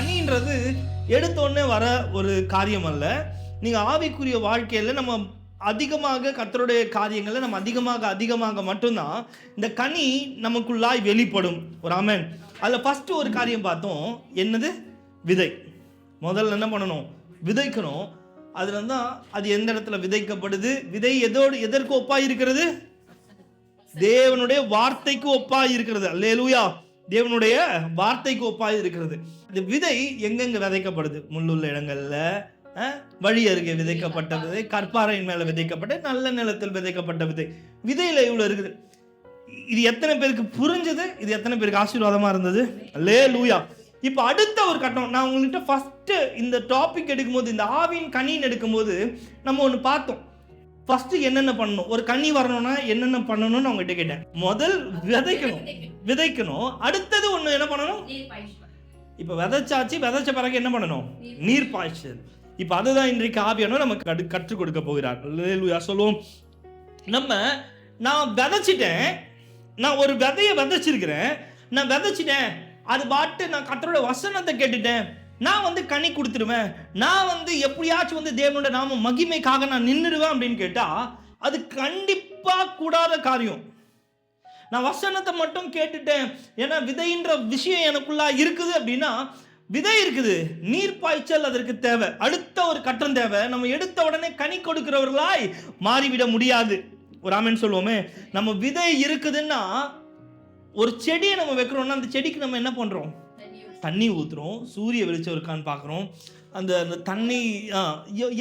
கனின்றது எடுத்தோடனே வர ஒரு காரியம் அல்ல. நீங்கள் ஆவிக்குரிய வாழ்க்கையில் நம்ம அதிகமாக கர்த்தருடைய காரியங்களை நம்ம அதிகமாக மட்டும்தான் இந்த கனி நமக்குள்ளாய் வெளிப்படும். ஒரு ஆமென். அதில் ஃபஸ்ட்டு ஒரு காரியம் பார்த்தோம், என்னது? விதை. முதல்ல என்ன பண்ணணும்? விதைக்கணும். அதுல தான் அது எந்த இடத்துல விதைக்கப்படுது? விதை எதற்கு ஒப்பாய் இருக்கிறது? தேவனுடைய வார்த்தைக்கு ஒப்பாய் இருக்கிறது. அல்லேலூயா. தேவனுடைய வார்த்தைக்கு ஒப்பாய் இருக்கிறது. இந்த விதை எங்கெங்க விதைக்கப்படுது? முள்ளுள்ள இடங்கள்ல, வழி அருகே விதைக்கப்பட்ட விதை, கற்பாறையின் மேல விதைக்கப்பட்ட, நல்ல நிலத்தில் விதைக்கப்பட்ட விதை. விதையில இவ்வளவு இருக்குது. இது எத்தனை பேருக்கு புரிஞ்சது? இது எத்தனை பேருக்கு ஆசீர்வாதமா இருந்தது? அல்லேலூயா. இப்போ அடுத்த ஒரு கட்டம், நான் உங்கள்கிட்ட ஃபஸ்ட்டு இந்த டாபிக் எடுக்கும்போது, இந்த ஆவின் கனின்னு எடுக்கும்போது நம்ம ஒன்று பார்த்தோம். ஃபஸ்ட்டு என்னென்ன பண்ணணும், ஒரு கனி வரணும்னா என்னென்ன பண்ணணும்னு அவங்ககிட்ட கேட்டேன். முதல் விதைக்கணும். அடுத்தது ஒன்று என்ன பண்ணணும்? இப்போ விதைச்ச பிறகு என்ன பண்ணணும்? நீர் பாய்ச்சல். இப்போ அதுதான் இன்றைக்கு ஆவியானவர் நமக்கு கற்றுக் கொடுக்க போகிறார். அல்லேலூயா சொல்லுவோம். நான் விதைச்சிட்டேன், நான் ஒரு விதையை விதைச்சிருக்கிறேன், நான் விதைச்சிட்டேன், அது பாட்டு நான் கர்த்தரோட வசனத்தை கேட்டுட்டேன், நான் கனி கொடுத்துருவேன், நான் எப்படியாச்சும் தேவனோட நாம மகிமைக்காக நான் நின்றுடுவேன் அப்படின்னு கேட்டா அது கண்டிப்பா கூடாத காரியம். நான் வசனத்தை மட்டும் கேட்டுட்டேன், ஏன்னா விதைன்ற விஷயம் எனக்குள்ளா இருக்குது அப்படின்னா, விதை இருக்குது, நீர் பாய்ச்சல் அதற்கு தேவை, அடுத்த ஒரு கட்டம் தேவை. நம்ம எடுத்த உடனே கனி கொடுக்கிறவர்களாய் மாறிவிட முடியாது. ஒரு ஆமென் சொல்லுவோமே. நம்ம விதை இருக்குதுன்னா, ஒரு செடியை நம்ம வைக்கிறோம்னா அந்த செடிக்கு நம்ம என்ன பண்ணுறோம்? தண்ணி ஊற்றுறோம், சூரிய வெளிச்சம் இருக்கான்னு பார்க்குறோம், அந்த தண்ணி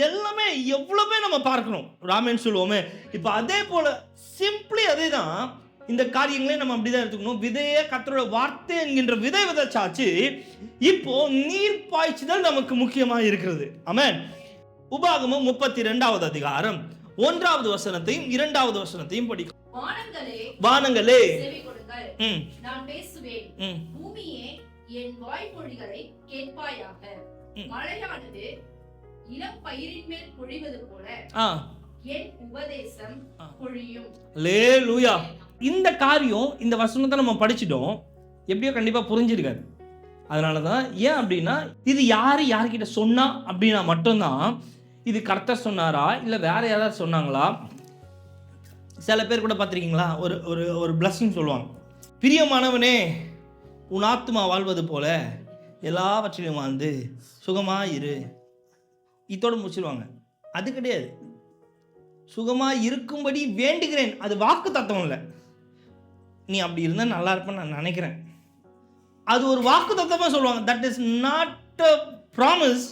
எல்லாமே எவ்வளோமே நம்ம பார்க்கணும். ராமேன்னு சொல்லுவோமே. இப்போ அதே போல் சிம்பிளி அதே தான் இந்த காரியங்களே நம்ம அப்படி தான் எடுத்துக்கணும். விதையே கர்த்தரோட வார்த்தை என்கின்ற விதை விதைச்சாச்சு. இப்போ நீர் பாய்ச்சுதல் நமக்கு முக்கியமாக இருக்கிறது. ஆமென். உபாகமம் 32வது அதிகாரம் 1வது வசனத்தையும் 2வது வசனத்தையும் படிக்கும். வானங்களே நான் பேசுவேன், பூமியே என் வாய்மொழிகளை கேட்பாயாக. மழையானது இளம் பயிரின் மேல் பொழிவது போல என் உபதேசம் பொழியும். அல்லேலூயா. இந்த காரியம், இந்த வசனத்தை நம்ம படிச்சிட்டோம், எப்படியோ கண்டிப்பா புரிஞ்சிருக்காது. அதனாலதான் ஏன் அப்படின்னா, இது யார்கிட்ட சொன்னா அப்படின்னா மட்டும்தான் இது கர்த்தர் சொன்னாரா இல்ல வேற யாராவது சொன்னாங்களா? சில பேர் கூட பார்த்துருக்கீங்களா, ஒரு பிளஸிங் சொல்லுவாங்க, பிரியமானவனே உன் ஆத்துமா வாழ்வது போல எல்லாவற்றிலும் வாழ்ந்து சுகமாயிரு. இதோடு முடிச்சிருவாங்க. அது கிடையாது. சுகமாக இருக்கும்படி வேண்டுகிறேன், அது வாக்கு தத்துவம் இல்லை. நீ அப்படி இருந்தால் நல்லா இருப்பேன்னு நான் நினைக்கிறேன், அது ஒரு வாக்கு தத்துவமாக சொல்லுவாங்க. That is not a promise.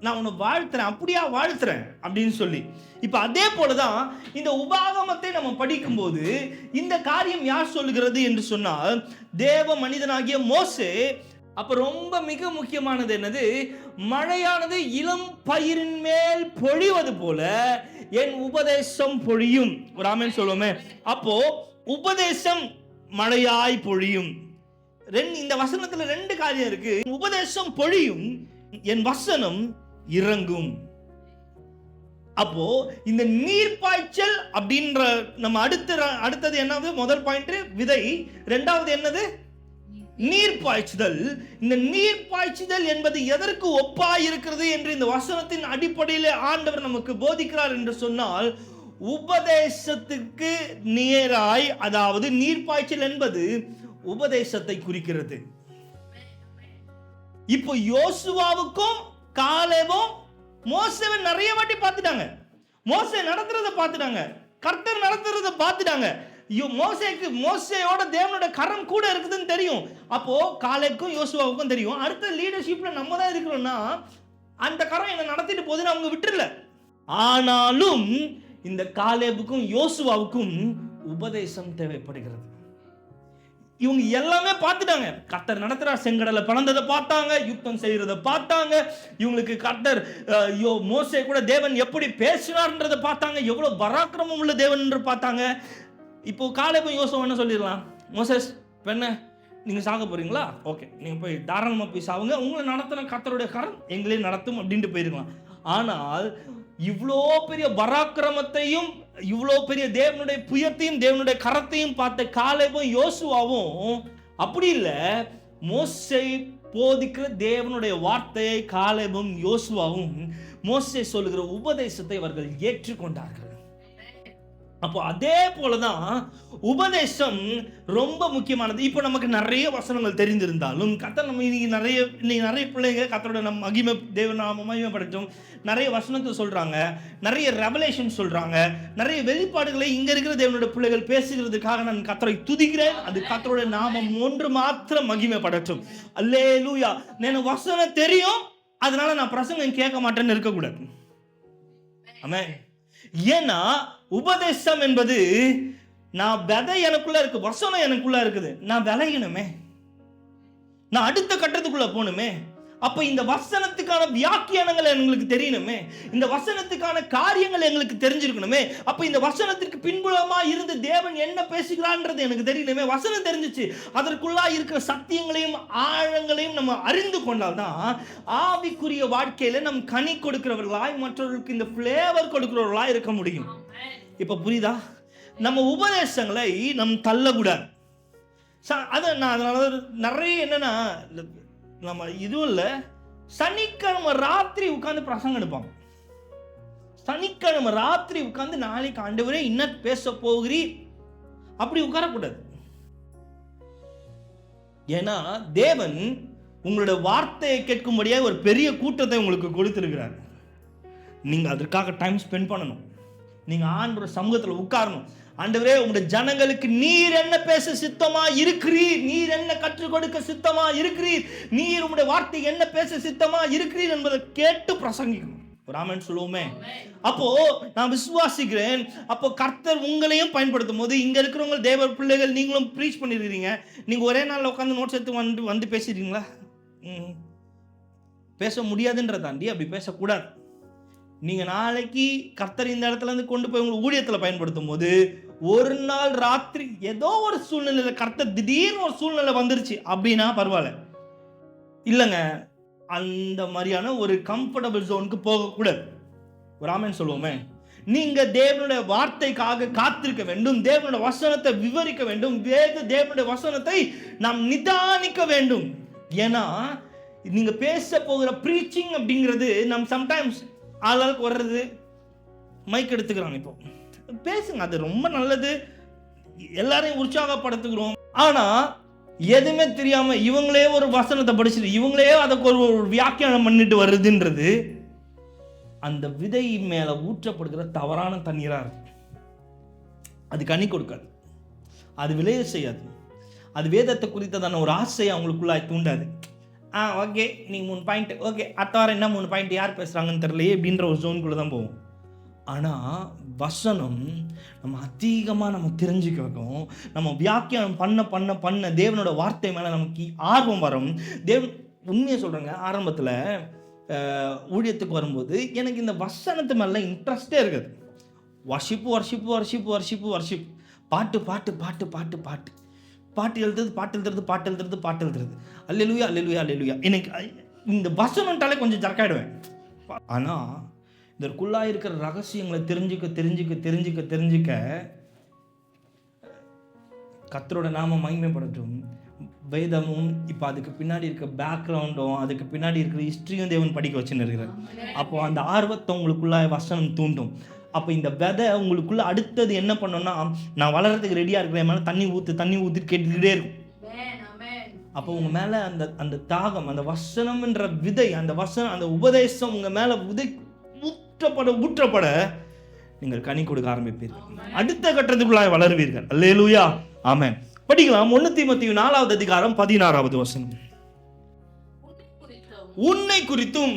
நான் உன்னை வாழ்த்துறேன், அப்படியா வாழ்த்துறேன் அப்படின்னு சொல்லி. இப்போ அதே போலதான் இந்த உபாகமத்தை நம்ம படிக்கும்போது இந்த காரியம் யார் சொல்லுகிறது என்று சொன்னால், தேவ மனிதனாகிய மோசே. அப்ப ரொம்ப மிக முக்கியமானது என்னது? மழையானது இளம் பயிரின் மேல் பொழிவது போல என் உபதேசம் பொழியும். ஒரு ஆமென் சொல்லுவோமே. அப்போ உபதேசம் மழையாய் பொழியும். இந்த வசனத்துல 2 காரியம் இருக்கு. உபதேசம் பொழியும், என் வசனம் இறங்கும். அப்போ இந்த நீர் பாய்ச்சல் அப்படின்ற நம்ம அடுத்தது என்னது? முதல் பாயிண்ட் விதை, 2வது என்னது? நீர் பாய்ச்சுதல். இந்த நீர் பாய்ச்சுதல் என்பது எதற்கு ஒப்பாய் இருக்கிறது என்று இந்த வசனத்தின் அடிப்படையில் ஆண்டவர் நமக்கு போதிக்கிறார் என்று சொன்னால், உபதேசத்துக்கு நேராய், அதாவது நீர் பாய்ச்சல் என்பது உபதேசத்தை குறிக்கிறது. இப்போ யோசுவாவுக்கும் காலேபும் மோசேவை நிறைய வாட்டி பார்த்துட்டாங்க, மோசே நடத்துறதை பார்த்துட்டாங்க, கர்த்தர் நடத்துறதை பார்த்துட்டாங்க. மோசேயோட தேவனோட கரம் கூட இருக்குதுன்னு தெரியும். அப்போ காலேபுக்கும் யோசுவாவுக்கும் தெரியும், அடுத்த லீடர்ஷிப்ல நம்ம தான் இருக்கிறோம்னா அந்த கரம் என்ன நடத்திட்டு போகுதுன்னு அவங்க விட்டுறல. ஆனாலும் இந்த காலேபுக்கும் யோசுவாவுக்கும் உபதேசம் தேவைப்படுகிறது. இவங்க எல்லாமே பார்த்துட்டாங்க. கர்த்தர் நடத்துறார், செங்கடலை பிளந்ததை பார்த்தாங்க, யுத்தம் செய்யறதை பார்த்தாங்க. இவங்களுக்கு கர்த்தர் மோசே கூட தேவன் எப்படி பேசினார்ன்றதை பார்த்தாங்க, எவ்வளவு பராக்கிரமம் உள்ள தேவன் என்று பார்த்தாங்க. இப்போ காலேபும் யோசுவா என்ன சொல்லிடலாம்? மோசஸ் பெண்ண நீங்க சாக போறீங்களா? ஓகே, நீங்க போய் தாராளமா போய் சாவுங்க, உங்களை நடத்தின கர்த்தருடைய கரம் எங்களையும் நடத்தும் அப்படின்ட்டு போயிருக்கலாம். ஆனால் இவ்வளோ பெரிய பராக்கிரமத்தையும் இவ்வளோ பெரிய தேவனுடைய புயத்தையும் தேவனுடைய கரத்தையும் பார்த்த காலேபும் யோசுவாவும் அப்படி இல்லை. மோசே போதிக்கிற தேவனுடைய வார்த்தையை காலேபும் யோசுவாவும் மோசே சொல்லுகிற உபதேசத்தை அவர்கள் ஏற்றுக்கொண்டார்கள். அப்போ அதே போலதான் உபதேசம் ரொம்ப முக்கியமானது. இப்போ நமக்கு நிறைய வசனங்கள் தெரிந்திருந்தாலும் கர்த்தர் நம்ம இன்னைக்கு நிறைய பிள்ளைங்க கர்த்தரோட நம்ம மகிமை தேவநாம மகிமைப்படுத்தும் நிறைய வசனத்தை சொல்றாங்க, நிறைய ரெவலேஷன் சொல்றாங்க, நிறைய வெளிப்பாடுகளை இங்க இருக்கிற தேவனுடைய பிள்ளைகள் பேசுகிறதுக்காக நான் கர்த்தரை துதிக்கிறேன். அது கர்த்தரோட நாமம் ஒன்று மாத்திரம் மகிமைப்படட்டும். அல்லேலூயா. எனக்கு வசனம் தெரியும், அதனால நான் பிரசங்கம் கேட்க மாட்டேன்னு இருக்கக்கூடாது. ஆமென். ஏன்னா உபதேசம் என்பது நான் விதை எனக்குள்ள இருக்கு, வசனம் எனக்குள்ள இருக்குது, நான் விளையணுமே, நான் அடுத்த கட்டத்துக்குள்ள போகணுமே. அப்ப இந்த வசனத்துக்கான வியாக்கியானங்கள் எங்களுக்கு தெரியணுமே, இந்த வசனத்துக்கான காரியங்கள் எங்களுக்கு தெரிஞ்சிருக்கணுமே. அப்ப இந்த வசனத்திற்கு பின்புலமா இருந்து தேவன் என்ன பேசுகிறான்றது எனக்கு தெரியணுமே. வசனம் தெரிஞ்சிச்சு, அதற்குள்ளா இருக்கிற சத்தியங்களையும் ஆழங்களையும் நம்ம அறிந்து கொண்டால்தான் ஆவிக்குரிய வாழ்க்கையில நம் கனி கொடுக்கிறவர்களாய் மற்றவர்களுக்கு இந்த பிளேவர் கொடுக்கிறவர்களாய் இருக்க முடியும். இப்ப புரியுதா? நம்ம உபதேசங்களை நம் தள்ளக்கூடாது. அதனால நிறைய என்னன்னா, நம்ம இதுவும் இல்லை, சனிக்கிழமை ராத்திரி உட்காந்து பிரசங்கம் எடுப்பாங்க. சனிக்கிழமை ராத்திரி உட்காந்து நாளைக்கு ஆண்டவரே என்ன பேச போகிறீர் அப்படி உட்காரக்கூடாது. ஏன்னா தேவன் உங்களோட வார்த்தையை கேட்கும்படியாக ஒரு பெரிய கூட்டத்தை உங்களுக்கு கொடுத்திருக்கிறார். நீங்க அதற்காக டைம் ஸ்பெண்ட் பண்ணணும். நீங்க ஆண்டவருடைய சமூகத்தில் உட்காரணும். ஆண்டவரே, உங்களுடைய ஜனங்களுக்கு நீர் என்ன பேச சித்தமா இருக்கிறீர், நீர் என்ன கற்றுக் கொடுக்க சித்தமா இருக்கிறீர், நீர் உங்களுடைய வார்த்தை என்ன பேச சித்தமா இருக்கிறீர் என்பதை கேட்டு பிரசங்கிக்கணும். ராமன் சொல்லுவோமே. அப்போ நான் விசுவாசிக்கிறேன், அப்போ கர்த்தர் உங்களையும் பயன்படுத்தும் போது இங்க இருக்கிறவங்க தேவ பிள்ளைகள் நீங்களும் ப்ரீச் பண்ணிருக்கீங்க. நீங்க ஒரே நாள்ல உட்காந்து நோட்ஸ் எடுத்து வந்து பேசிடுறீங்களா? பேச முடியாதுன்ற தாண்டி அப்படி பேசக்கூடாது. நீங்க நாளைக்கு கர்த்தர் இந்த இடத்துல இருந்து கொண்டு போய் உங்களை ஊழியத்தில் பயன்படுத்தும் போது ஒரு நாள் ராத்திரி ஏதோ ஒரு சூழ்நிலையில கர்த்தர் திடீர்னு ஒரு சூழ்நிலை வந்துருச்சு அப்படின்னா பரவாயில்ல. இல்லைங்க, அந்த மாதிரியான ஒரு கம்ஃபர்டபுள் ஜோனுக்கு போகக்கூடாது. ஒரு ஆமென் சொல்லுவோமே. நீங்க தேவனுடைய வார்த்தைக்காக காத்திருக்க வேண்டும், தேவனுடைய வசனத்தை விவரிக்க வேண்டும், தேவனுடைய வசனத்தை நாம் நிதானிக்க வேண்டும். ஏன்னா நீங்க பேச போகிற ப்ரீச்சிங் அப்படிங்கிறது நம்ம சம்டைம்ஸ் ஆளாளுக்கு வர்றது, மைக் எடுத்துக்கிறாங்க. இப்போ பேசுங்க, அது ரொம்ப நல்லது, எல்லாரையும் உற்சாகப்படுத்துகிறோம். ஆனா எதுவுமே தெரியாம இவங்களே ஒரு வசனத்தை படிச்சுட்டு இவங்களே அதுக்கு ஒரு வியாக்கியானம் பண்ணிட்டு வருதுன்றது அந்த விதை மேல ஊற்றப்படுகிற தவறான தண்ணீரா இருக்கு. அது கனி கொடுக்காது, அது விளைய செய்யாது, அது வேதத்தை குறித்ததான ஒரு ஆசையை அவங்களுக்குள்ளாய் தூண்டாது. ஓகே, நீங்கள் 3 பாயிண்ட், ஓகே அடுத்த வாரம் என்ன 3 பாயிண்ட் யார் பேசுகிறாங்கன்னு தெரியலையே அப்படின்ற ஒரு ஜோனுக்குள்ளே தான் போவோம். ஆனால் வசனம் நம்ம அதிகமாக நம்ம தெரிஞ்சுக்க வைக்கும். நம்ம வியாக்கியானம் பண்ண பண்ண பண்ண தேவனோட வார்த்தை மேலே நமக்கு ஆர்வம் வரும். உண்மையை சொல்கிறேங்க, ஆரம்பத்தில் ஊழியத்துக்கு வரும்போது எனக்கு இந்த வசனத்து மேலே இன்ட்ரெஸ்டே இருக்காது. வர்ஷிப்பு வர்ஷிப்பு வர்ஷிப்பு வர்ஷிப்பு வர்ஷிப், பாட்டு பாட்டு பாட்டு பாட்டு பாட்டு பாட்டு எழுதுறது பாட்டு எழுதுறது பாட்டு எழுதுறது பாட்டு எழுதுறது, அல்லேலூயா அல்லேலூயா அல்லேலூயா. எனக்கு இந்த வசனம்ட்டாலே கொஞ்சம் ஜர்க்காயிடுவேன். ஆனால் இதற்குள்ளா இருக்கிற ரகசியங்களை தெரிஞ்சுக்க தெரிஞ்சுக்க தெரிஞ்சுக்க தெரிஞ்சுக்க கர்த்தரோட நாம மகிமைப்படட்டும். வேதமும் இப்போ அதுக்கு பின்னாடி இருக்க பேக்ரவுண்டும் அதுக்கு பின்னாடி இருக்கிற ஹிஸ்ட்ரியும் தேவன் படிக்க வச்சுன்னு இருக்கிறார். அப்போ அந்த ஆர்வத்தை உங்களுக்குள்ள வசனம் தூண்டும். அப்போ இந்த விதை உங்களுக்குள்ள அடுத்தது என்ன பண்ணோம்னா, நான் வளர்கிறதுக்கு ரெடியாக இருக்கிறேன், மேலே தண்ணி ஊற்றி கேட்டுக்கிட்டே இருக்கும். அப்போ உங்கள் மேலே அந்த தாகம், அந்த வசனம்ன்ற விதை, அந்த வசனம், அந்த உபதேசம் உங்கள் மேலே ஊற்றப்பட நீங்கள் கனி கொடுக்க ஆரம்பிப்பீர்கள். அடுத்த கட்டத்துக்குள்ளாக வளருவீர்கள். அல்லேலூயா, ஆமென். படிக்கலாம். 1 தீமோத்தேயு 4வது அதிகாரம் 16வது வசனம். உன்னை குறித்தும்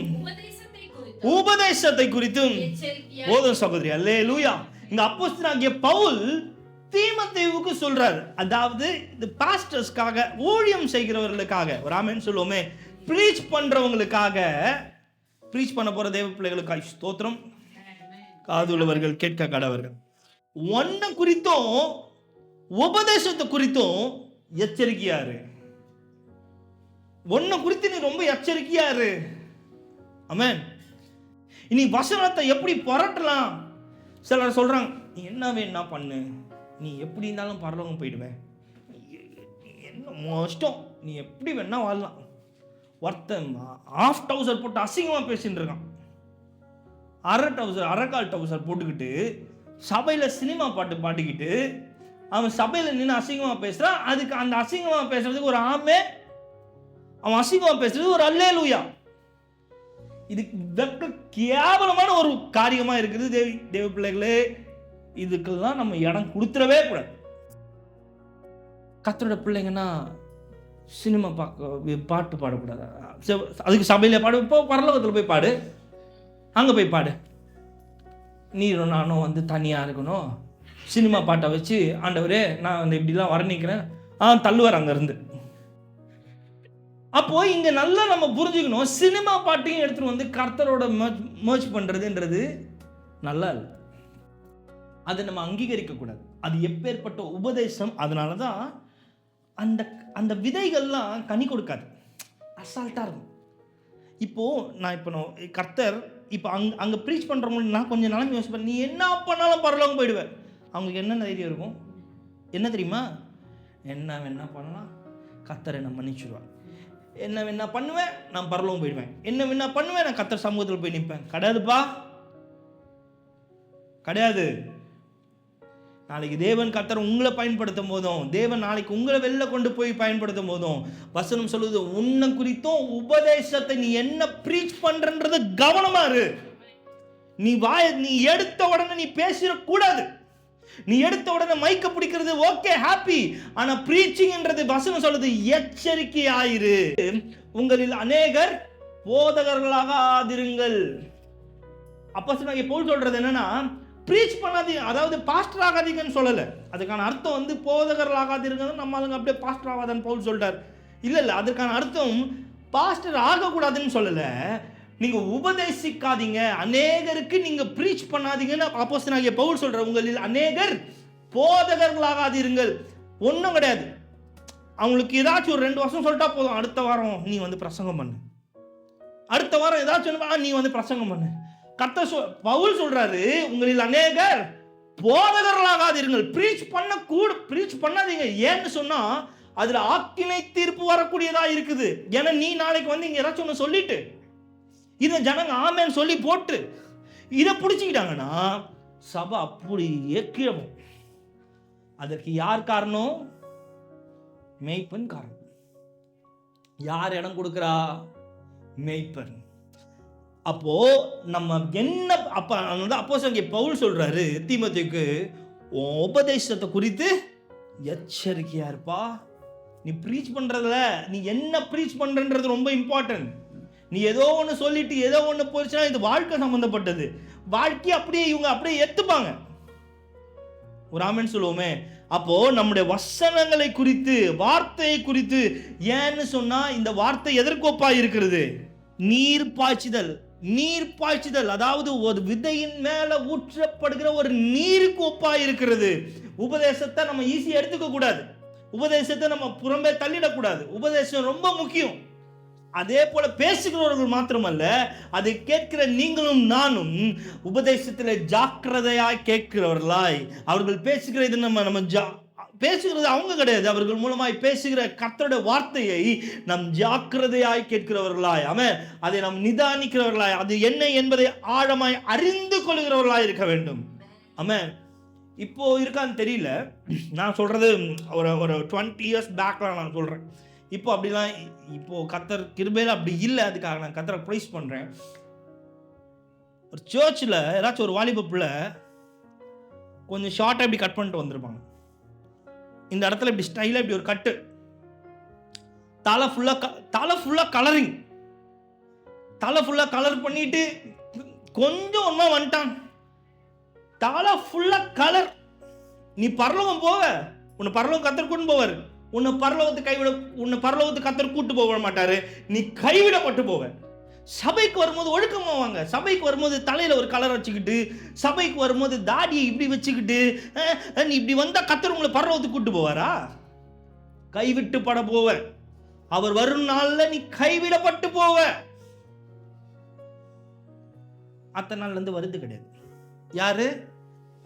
உபதேசத்தை குறித்தும் போதும் சகோதரி. அல்லேலூயா. இங்க அப்போஸ்தலனாகிய பவுல் தீமோத்தேயுவுக்கு சொல்றாரு. அதாவது இந்த பாஸ்டர்ஸ்க்காக, ஊழியம் செய்கிறவர்களுக்காக, ஒரு ஆமென் சொல்லுவோமே, ப்ரீச் பண்றவங்களுக்காக, ப்ரீச் பண்ண போற தேவ பிள்ளைகளுக்காக ஸ்தோத்திரம். காதுள்ளவர்கள் கேட்க கடவர்கள். ஒன்ன குறித்தும் உபதேசத்தை குறித்தும் எச்சரிக்கையாரு. ஒன்ன குறித்து நீ ரொம்ப எச்சரிக்கையாரு. ஆமென். இனி வசனத்தை எப்படி புரட்டலாம்? சிலர் சொல்றாங்க, நீ என்ன வேணா பண்ணு, நீ எப்படி இருந்தாலும் பரலோகம் போயிடுவேன், என்ன இஷ்டம், நீ எப்படி வேணா வாழலாம், ஒருத்தன் ஆஃப் டவுசர் போட்டு அசிங்கமாக பேசிட்டு இருக்கான். அரைக்கால் டவுசர் போட்டுக்கிட்டு சபையில் சினிமா பாட்டு பாடிக்கிட்டு அவன் சபையில் நின்று அசிங்கமாக பேசுகிறான். அதுக்கு அந்த அசிங்கமாக பேசுறதுக்கு ஒரு ஆமே, அவன் அசிங்கமாக பேசுறது ஒரு அல்லேலூயா. இது வெக்க கேவலமான ஒரு காரியமாக இருக்குது. தேவ பிள்ளைகளே, இதுக்கெல்லாம் நம்ம இடம் கொடுத்துடவே கூடாது. கர்த்தரோட பிள்ளைங்கன்னா சினிமா பாட்டு பாடக்கூடாது. அதுக்கு சபையில் பாடு, இப்போ பரலோகத்தில் போய் பாடு, அங்கே போய் பாடு. நீரும் நானும் வந்து தனியாக இருக்கணும், சினிமா பாட்டை வச்சு ஆண்டவரே நான் வந்து இப்படிலாம் வர்ணிக்கிறேன், தள்ளுவார் அங்கேருந்து. அப்போது இங்கே நல்லா நம்ம புரிஞ்சுக்கணும், சினிமா பாட்டையும் எடுத்துகிட்டு வந்து கர்த்தரோட மர்ஜ் பண்ணுறதுன்றது நல்லா இல்லை. அதை நம்ம அங்கீகரிக்கக்கூடாது. அது எப்பேற்பட்ட உபதேசம். அதனால தான் அந்த அந்த விதைகள்லாம் கனி கொடுக்காது, அசால்ட்டாக இருக்கும். இப்போது கர்த்தர் இப்போ அங்கே ப்ரீச் பண்ணுறவங்களுக்கு நான் கொஞ்சம் நாளும் யோசிப்பேன், நீ என்ன பண்ணாலும் பரலோகம் போயிடுவேன். அவங்களுக்கு என்ன தைரியம் இருக்கும்? என்ன தெரியுமா? என்ன வேணா பண்ணலாம், கர்த்தரை நான் மன்னிச்சுடுவேன். என்ன வேணா பண்ணுவேன், நான் பரலோகம் போயிடுவேன். என்ன வேணா பண்ணுவேன், நான் கர்த்தர் சமூகத்தில் போய் நிற்பேன். கிடையாதுப்பா, கிடையாது. நாளைக்கு தேவன் கர்த்தர் உங்களை பயன்படுத்தும் போதும், தேவன் நாளைக்கு உங்களை வெளில கொண்டு போய் பயன்படுத்தும் போதும், வசனம் சொல்லுது, உன்னை குறித்தும் உபதேசத்தை நீ என்ன ப்ரீச் பண்றன்றது கவனமா இரு. நீ எடுத்த உடனே நீ பேசிடக்கூடாது. நீ எடுத்த உடனே மைக்க பிடிக்கிறது ஓகே, ஹாப்பி. ஆனா ப்ரீச்சிங்ன்றது வசனம் சொல்லுது, எச்சரிக்கையாயிரு. உங்களில் அநேகர் போதகர்களாக ஆதிருங்கள். அப்போஸ்தலனாகிய பவுல் சொல்றது என்னன்னா, ப்ரீச் பண்ணாதீங்க, அதாவது பாஸ்டர் ஆகாதீங்கன்னு சொல்லலை. அதுக்கான அர்த்தம் வந்து போதகர்கள் ஆகாதீர்கள். நம்ம அதுங்க அப்படியே பாஸ்டர் ஆகாதன்னு பவுல் சொல்லிட்டார். இல்லை, அதுக்கான அர்த்தம் பாஸ்டர் ஆகக்கூடாதுன்னு சொல்லலை. நீங்கள் உபதேசிக்காதீங்க, அநேகருக்கு நீங்கள் ப்ரீச் பண்ணாதீங்கன்னு அப்போஸ்தலனாகிய பவுல் சொல்கிறார். உங்களில் அநேகர் போதகர்கள் ஆகாதீர்கள். ஒன்றும் கிடையாது. அவங்களுக்கு ஏதாச்சும் ஒரு 2 வருஷம் சொல்லிட்டா போதும், அடுத்த வாரம் நீ வந்து பிரசங்கம் பண்ணு, அடுத்த வாரம் ஏதாச்சும் நீ வந்து பிரசங்கம் பண்ணு. பவுல் சொல்றாரு, உங்களில் அநேகர் போதகர்களாகாதீர்கள். ப்ரீச் பண்ணாதீங்க. ஏன்னு சொன்னா அதுல ஆக்கினை தீர்ப்பு வரக்கூடியதா இருக்குது. ஏன்னா நீ நாளைக்கு வந்து இங்க ஏதாச்சும் ஒன்று சொல்லிட்டு இதை ஜனங்க ஆமேன்னு சொல்லி போட்டு இதை பிடிச்சிக்கிட்டாங்கன்னா சபை அப்படியே கீழே. அதற்கு யார் காரணம்? மேய்ப்பன் காரணம். யார் இடம் கொடுக்கிறா? மேய்ப்பன். அப்போ நம்ம என்ன அப்போஸ்தலனாகிய பவுல் சொல்றாரு தீமோத்தேயுக்கு, உபதேசத்தை குறித்து எச்சரிக்கையா இருப்பா. நீ ப்ரீச் பண்றதுல நீ என்ன ப்ரீச் பண்றன்றது ரொம்ப இம்பார்ட்டன்ட். நீ ஏதோ ஒன்று சொல்லிட்டு ஏதோ ஒன்று போச்சுன்னா இது வாழ்க்கை சம்பந்தப்பட்டது. வாழ்க்கையை அப்படியே இவங்க அப்படியே ஏத்துப்பாங்க. ஒரு ஆமென் சொல்லுவோமே. அப்போ நம்முடைய வசனங்களை குறித்து, வார்த்தையை குறித்து, ஏன்னு சொன்னா இந்த வார்த்தை எதற்கொப்பா இருக்கிறது? நீர் பாய்ச்சுதல், அதாவது ஒரு விதையின் மேல ஊற்றப்படுகிற ஒரு நீருக்கு ஒப்பா இருக்கிறது. உபதேசத்தை நம்ம ஈஸியா எடுத்துக்க கூடாது. உபதேசத்தை நம்ம புறம்பே தள்ளிடக்கூடாது. உபதேசம் ரொம்ப முக்கியம். அதே போல பேசுகிறவர்கள் மாத்திரமல்ல, அதை கேட்கிற நீங்களும் நானும் உபதேசத்தில் ஜாக்கிரதையாய் கேட்கிறவர்களாய், அவர்கள் பேசுகிற இது நம்ம பேசுகிறது அவங்க கிடையாது, அவர்கள் மூலமாய் பேசுகிற கர்த்தருடைய வார்த்தையை நாம் ஜாக்கிரதையாய் கேட்கிறவர்களாய், அதை நாம் நிதானிக்கிறவர்களாய், அது என்ன என்பதை ஆழமாய் அறிந்து கொள்கிறவர்களாய் இருக்க வேண்டும். இப்போ இருக்கான்னு தெரியல, நான் சொல்றது ஒரு 20 years பேக்ல நான் சொல்றேன். இப்போ அப்படிலாம் இப்போ கர்த்தர் கிருபையில அப்படி இல்லை. அதுக்காக நான் கர்த்தரை ப்ரைஸ் பண்றேன். ஒரு சர்ச்சில் ஏதாச்சும் ஒரு வாலிப பிள்ளை கொஞ்சம் ஷார்ட்டாக இப்படி கட் பண்ணிட்டு வந்திருப்பாங்க. இந்த இடத்துல இப்படி ஸ்டைலாக இப்படி ஒரு கட்டு, தலை ஃபுல்லாக கலரிங், தலை ஃபுல்லாக கலர் பண்ணிட்டு கொஞ்சம் ஒன்றா வந்துட்டான். தலை ஃபுல்லாக கலர். நீ பரலோகம் போவ, உன்னை பரலோகம் கத்தர் கூட்டு போவார். உன்னை பரலோகத்து கத்தர் கூட்டு போக மாட்டாரு, நீ கைவிடப்பட்டு போவ. சபைக்கு வரும்போது ஒழுக்கமாவாங்க. சபைக்கு வரும்போது தலையில ஒரு கலர் வச்சுக்கிட்டு, சபைக்கு வரும்போது தாடியை இப்படி வச்சுக்கிட்டு, நீ இப்படி வந்தா கத்தர் உங்களை பரலோகத்துக்கு கூட்டு போவாரா? கைவிட்டு பட போவ. அவர் வரும் நாள்ல நீ கைவிடப்பட்டு போவ. அத்தனை நாள்ல இருந்து வருது கிடையாது. யாரு?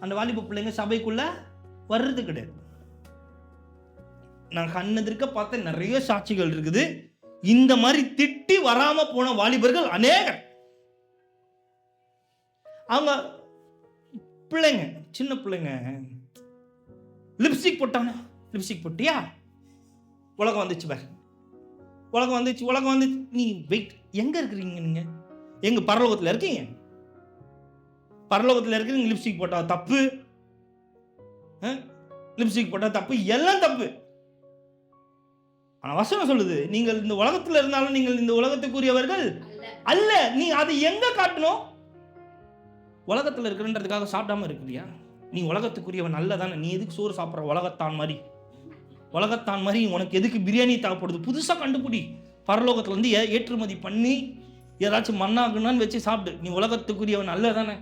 அந்த வாலிப பிள்ளைங்க சபைக்குள்ள வர்றது கிடையாது. நான் கண்ணெதிர்க்க பார்த்த நிறைய சாட்சிகள் இருக்குது. இந்த மாதிரி திட்டி வராம போன வாலிபர்கள் அநேகர். அவங்க பிள்ளைங்க, சின்ன பிள்ளைங்க, லிப்ஸ்டிக் போட்டாங்க. லிப்ஸ்டிக் போட்டியா, உலகம் வந்துச்சு பாரு, உலகம் வந்துச்சு, உலகம் வந்துச்சு. நீ வெயிட், எங்க இருக்கிறீங்க நீங்க? எங்க பரலோகத்தில் இருக்கீங்க? பரலோகத்தில் இருக்கிறீங்க. லிப்ஸ்டிக் போட்டா தப்பு, லிப்ஸ்டிக் போட்டா தப்பு, எல்லாம் தப்பு. ஆனா வசனம் சொல்லுது, நீங்கள் இந்த உலகத்தில் இருந்தாலும் நீங்கள் இந்த உலகத்துக்குரியவர்கள் அல்ல. நீ அதை எங்க காட்டணும்? உலகத்தில் இருக்கிறன்றதுக்காக சாப்பிடாம இருக்கிறியா? நீ உலகத்துக்குரியவன் அல்ல தானே. நீ எதுக்கு சோறு சாப்பிட்ற? உலகத்தான் மாதிரி, உலகத்தான் மாதிரி உனக்கு எதுக்கு பிரியாணி தேவைப்படுது? புதுசாக கண்டுபிடி. பரலோகத்துல இருந்து ஏற்றுமதி பண்ணி ஏதாச்சும் மண்ணாகுன்னு வச்சு சாப்பிடு. நீ உலகத்துக்குரியவன் அல்ல தானே.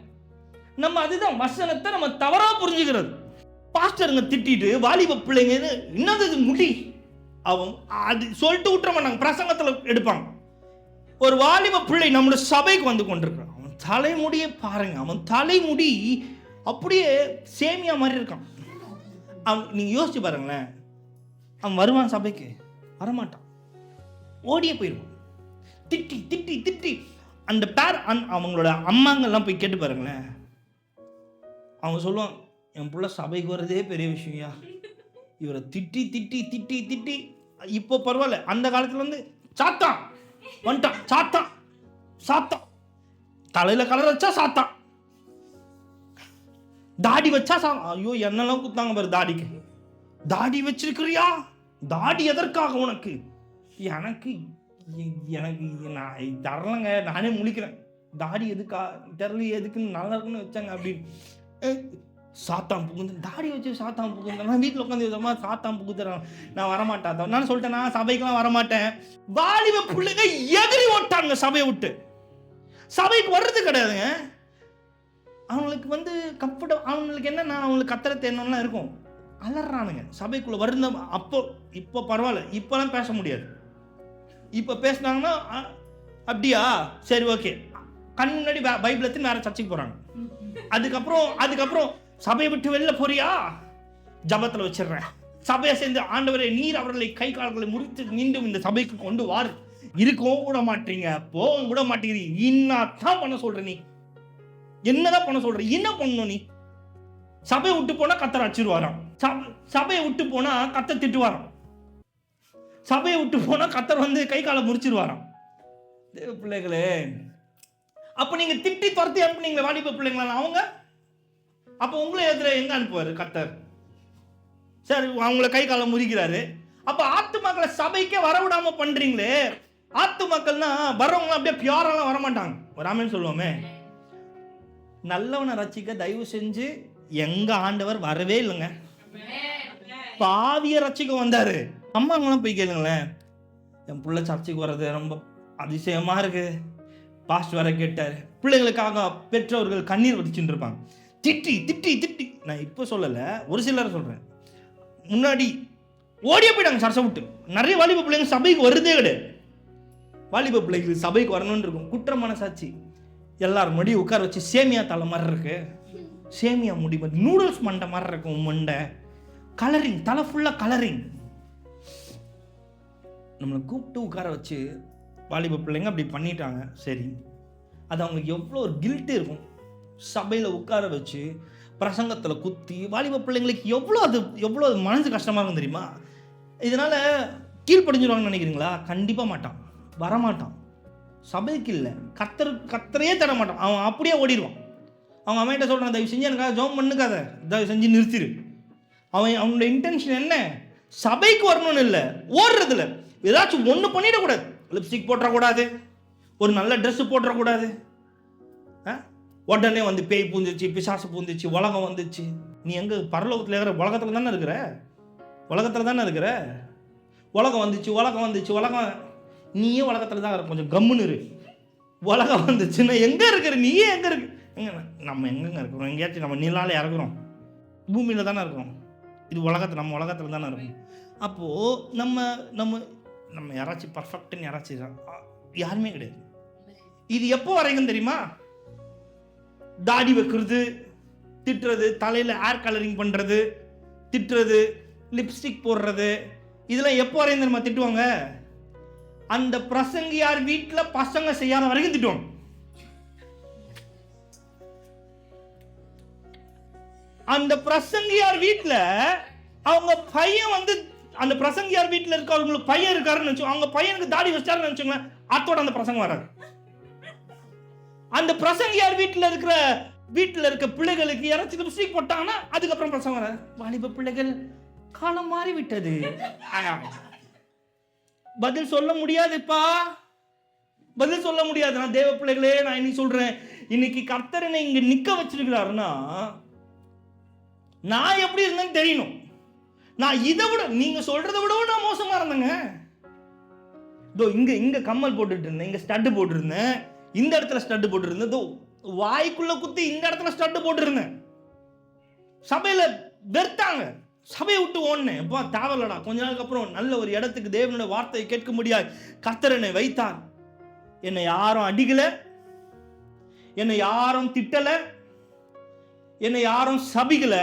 நம்ம அதுதான் வசனத்தை நம்ம தவறா புரிஞ்சுக்கிறது. பாஸ்டருங்க திட்டிட்டு வாலிப பிள்ளைங்க என்னது முடி, அவன் அது சொல்லிட்டு விட்டுற மாட்டாங்க, பிரசங்கத்துல எடுப்பாங்க. ஒரு வாலிப பிள்ளை நம்முடைய சபைக்கு வந்து கொண்டிருக்கிறான். அவன் தலைமுடியை பாருங்க, அவன் தலைமுடி அப்படியே சேமியா மாதிரி இருக்கான். அவன் நீங்க யோசிச்சு பாருங்களேன், அவன் வருவான் சபைக்கு? வரமாட்டான், ஓடியே போயிடுவான். திட்டி திட்டி திட்டி அந்த பேர் அவங்களோட அம்மாங்கெல்லாம் போய் கேட்டு பாருங்களேன். அவங்க சொல்லுவாங்க, என் பிள்ளை சபைக்கு வர்றதே பெரிய விஷயம்யா, இவரை திட்டி திட்டி திட்டி திட்டி. இப்போ பரவாயில்ல, அந்த காலத்துல வந்து சாத்தான் வந்துட்டான், சாத்தான் சாத்தான், தலையில கலர் வச்சா சாத்தான், தாடி வச்சா ஐயோ என்னெல்லாம் குத்தாங்க பாரு தாடிக்கு. தாடி வச்சிருக்கிறியா? தாடி எதற்காக உனக்கு? எனக்கு எனக்கு நான் தரலங்க, நானே முழிக்கிறேன். தாடி எதுக்கா தெரியல, எதுக்குன்னு நல்லா இருக்குன்னு வச்சாங்க அப்படின்னு. சாத்தான் புகுந்து தாடி வச்சு சாத்தான் புகுந்து நான் வீட்டில் உட்காந்து சாத்தான் புகுத்துறான். நான் வரமாட்டேன். நான் சொல்லிட்டேன், நான் சபைக்கெல்லாம் வரமாட்டேன். வாலிப பிள்ளைங்க எகிரி ஓட்டாங்க சபையை விட்டு. சபைக்கு வர்றது கிடையாதுங்க. அவங்களுக்கு வந்து கம்ஃபர்டபுள், அவங்களுக்கு என்னன்னா அவங்களுக்கு கத்திர தேனம்லாம் இருக்கும், அலறானுங்க சபைக்குள்ள வருந்த. அப்போ இப்போ பரவாயில்ல, இப்போலாம் பேச முடியாது. இப்போ பேசினாங்கன்னா அப்படியா சரி ஓகே, கண் முன்னாடி பைபிள் எடுத்து வேற சர்ச்சைக்கு போறாங்க. அதுக்கப்புறம் சபையை விட்டு வெளில போறியா, ஜபத்தில் வச்சிடுறேன், சபையை சேர்ந்து ஆண்டவரே நீர் அவர்களை கை கால்களை முறித்து மீண்டும் இந்த சபைக்கு கொண்டு வார். இருக்கவும் கூட மாட்டீங்க, போகவும் கூட மாட்டேங்கிறீங்க. என்னதான் பண்ண சொல்ற நீ? என்னதான் பண்ண சொல்ற? என்ன பண்ணணும் நீ? சபையை விட்டு போனா கத்தரை அடிச்சிருவாராம், சபையை விட்டு போனா கத்த திட்டுவாராம், சபையை விட்டு போனா கத்தர் வந்து கை காலை முறிச்சிருவாராம். தேவ பிள்ளைகளே, அப்ப நீங்க திட்டி துரத்தி அனுப்புனீங்களே வாலிப பிள்ளைங்களா, அவங்க அப்ப உங்களை எங்க அனுப்புவாரு கத்தர்? சரி, அவங்கள கை காலை முறிக்கிறாரு. அப்ப ஆத்துமாக்களை சபைக்கே வரவிடாம பண்றீங்களே. ஆத்துமாக்கள்னா வர்றவங்க அப்படியே பியூரெல்லாம் வரமாட்டாங்க. வராமன்னு சொல்லுவோமே. நல்லவனை ரட்சிக்க தயவு செஞ்சு எங்க ஆண்டவர் வரவே இல்லைங்க. பாவிய ரட்சிக்க வந்தாரு. அம்மாங்களாம் போய் கேளுங்களேன், என் பிள்ளை சர்ச்சைக்கு வர்றது ரொம்ப அதிசயமா இருக்கு, பாஸ்ட் வர கேட்டாரு. பிள்ளைங்களுக்காக பெற்றோர்கள் கண்ணீர் வடிச்சுட்டு இருப்பாங்க, திட்டி திட்டி திட்டி. நான் இப்போ சொல்லலை, ஒரு சிலர் சொல்றேன். முன்னாடி ஓடியே போயிட்டாங்க சர்ச்சை விட்டு. நிறைய வாலிப பிள்ளைங்க சபைக்கு வருதே கிடையாது. வாலிப பிள்ளைகள் சபைக்கு வரணும்னு இருக்கும், குற்றமான சாட்சி. எல்லாரும் மடி உட்கார வச்சு சேமியா தலை மாதிரி இருக்கு, சேமியா முடி மாதிரி, நூடுல்ஸ் மண்டை மாதிரி இருக்கும் மண்டை, கலரிங், தலை ஃபுல்லாக கலரிங். நம்மளை கூப்பிட்டு உட்கார வச்சு வாலிப பிள்ளைங்க அப்படி பண்ணிட்டாங்க. சரி, அது அவங்களுக்கு எவ்வளோ ஒரு கில்ட்டு இருக்கும். சபையில் உட்கார வச்சு பிரசங்கத்தில் குத்தி வாலிப பிள்ளைங்களுக்கு எவ்வளோ மனசு கஷ்டமாக இருக்கும் தெரியுமா? இதனால் கீழ்ப்படிஞ்சிருவாங்கன்னு நினைக்கிறீங்களா? கண்டிப்பாக மாட்டான், வரமாட்டான். சபைக்கு இல்லை, கத்தரையே தர மாட்டான். அவன் அப்படியே ஓடிடுவான். அவங்க அம்மையிட்ட சொல்கிறான், தயவு செஞ்சு எனக்காக ஜோம் பண்ணுக்காத, தயவு செஞ்சு நிறுத்திடு. அவனோட இன்டென்ஷன் என்ன? சபைக்கு வரணும்னு இல்லை, ஓடுறதில்ல. ஏதாச்சும் ஒன்று பண்ணிடக்கூடாது. லிப்ஸ்டிக் போட்டுறக்கூடாது, ஒரு நல்ல ட்ரெஸ்ஸு போட்டுறக்கூடாது. உடனே வந்து பேய் பூந்துச்சு, பிசாசு பூந்துச்சு, உலகம் வந்துச்சு. நீ எங்கே பரலோகத்தில் இருக்கிற? உலகத்தில் தானே இருக்கிற, உலகத்தில் தானே இருக்கிற. உலகம் வந்துச்சு, உலகம் வந்துச்சு, உலகம், நீயே உலகத்தில் தான் இருக்க, கொஞ்சம் கம்முன்னு இரு. உலகம் வந்துச்சுன்னா எங்கே இருக்கிற? நீயே எங்கே இருக்கு? எங்க நம்ம எங்கெங்க இருக்கிறோம்? எங்கேயாச்சும் நம்ம நிலால இறக்குறோம்? பூமியில் தானே இருக்கிறோம். இது உலகத்தில், நம்ம உலகத்தில் தானே இருக்கும். அப்போது நம்ம நம்ம நம்ம யாராச்சும் பர்ஃபெக்ட்னு யாராச்சும் யாருமே கிடையாது. இது எப்போ வரைக்கும் தெரியுமா? தாடி வைக்கிறது, திட்டுறது, தலையில் ஹேர் கலரிங் பண்ணுறது, திட்டுறது, லிப்ஸ்டிக் போடுறது, இதெல்லாம் எப்போ வரையும் தெரியுமா திட்டுவாங்க? அந்த பிரசங்கியார் வீட்டுல பசங்க செய்யாத வரைக்கும் திட்டுவாங்க. அந்த பிரசங்கியார் வீட்டுல அவங்க பையன் வந்து, அந்த பிரசங்கியார் வீட்டுல இருக்க அவங்களுக்கு பையன் இருக்காருன்னு நினைச்சோம், அவங்க பையனுக்கு தாடி வச்சாருன்னு நினைச்சோங்களேன், அத்தோட அந்த பிரசங்கம் வராது. அந்த பிரசங்கியார் வீட்டுல இருக்க பிள்ளைகளுக்கு யாராச்சும் லிப்ஸ்டிக் போட்டாங்கன்னா அதுக்கப்புறம் பிரசங்கம் வராது. வாலிப பிள்ளைகள் காலம் மாறி விட்டது, பதில் சொல்ல முடியாதுப்பா, பதில் சொல்ல முடியாது. நான் தேவ பிள்ளைகளே, நான் இன்னைக்கு சொல்றேன், இன்னைக்கு கர்த்தர் என்னை இங்க நிக்க வச்சிருக்கிறாருன்னா நான் எப்படி இருந்தேன்னு தெரியணும். நான் இதை விட, நீங்க சொல்றதை விட நான் மோசமா இருந்தேங்க. இதோ இங்க கம்மல் போட்டுட்டு இருந்தேன், இங்க ஸ்டட்டு போட்டு இருந்தேன், இந்த இடத்துல ஸ்டட்டு போட்டு இருந்தேன், இதோ வாய்க்குள்ள குத்தி இந்த இடத்துல ஸ்டட்டு போட்டு இருந்தேன். சபையில வெறுத்தாங்க, சபையை விட்டு ஓடினேன். எப்பா தேவையில்லடா. கொஞ்ச நாளுக்கு அப்புறம் நல்ல ஒரு இடத்துக்கு தேவனுடைய வார்த்தையை கேட்க முடியாது கர்த்தர் என்னை வைத்தார். என்னை யாரும் அடிக்கல, என்னை யாரும் திட்டல, என்னை யாரும் சபிக்கல.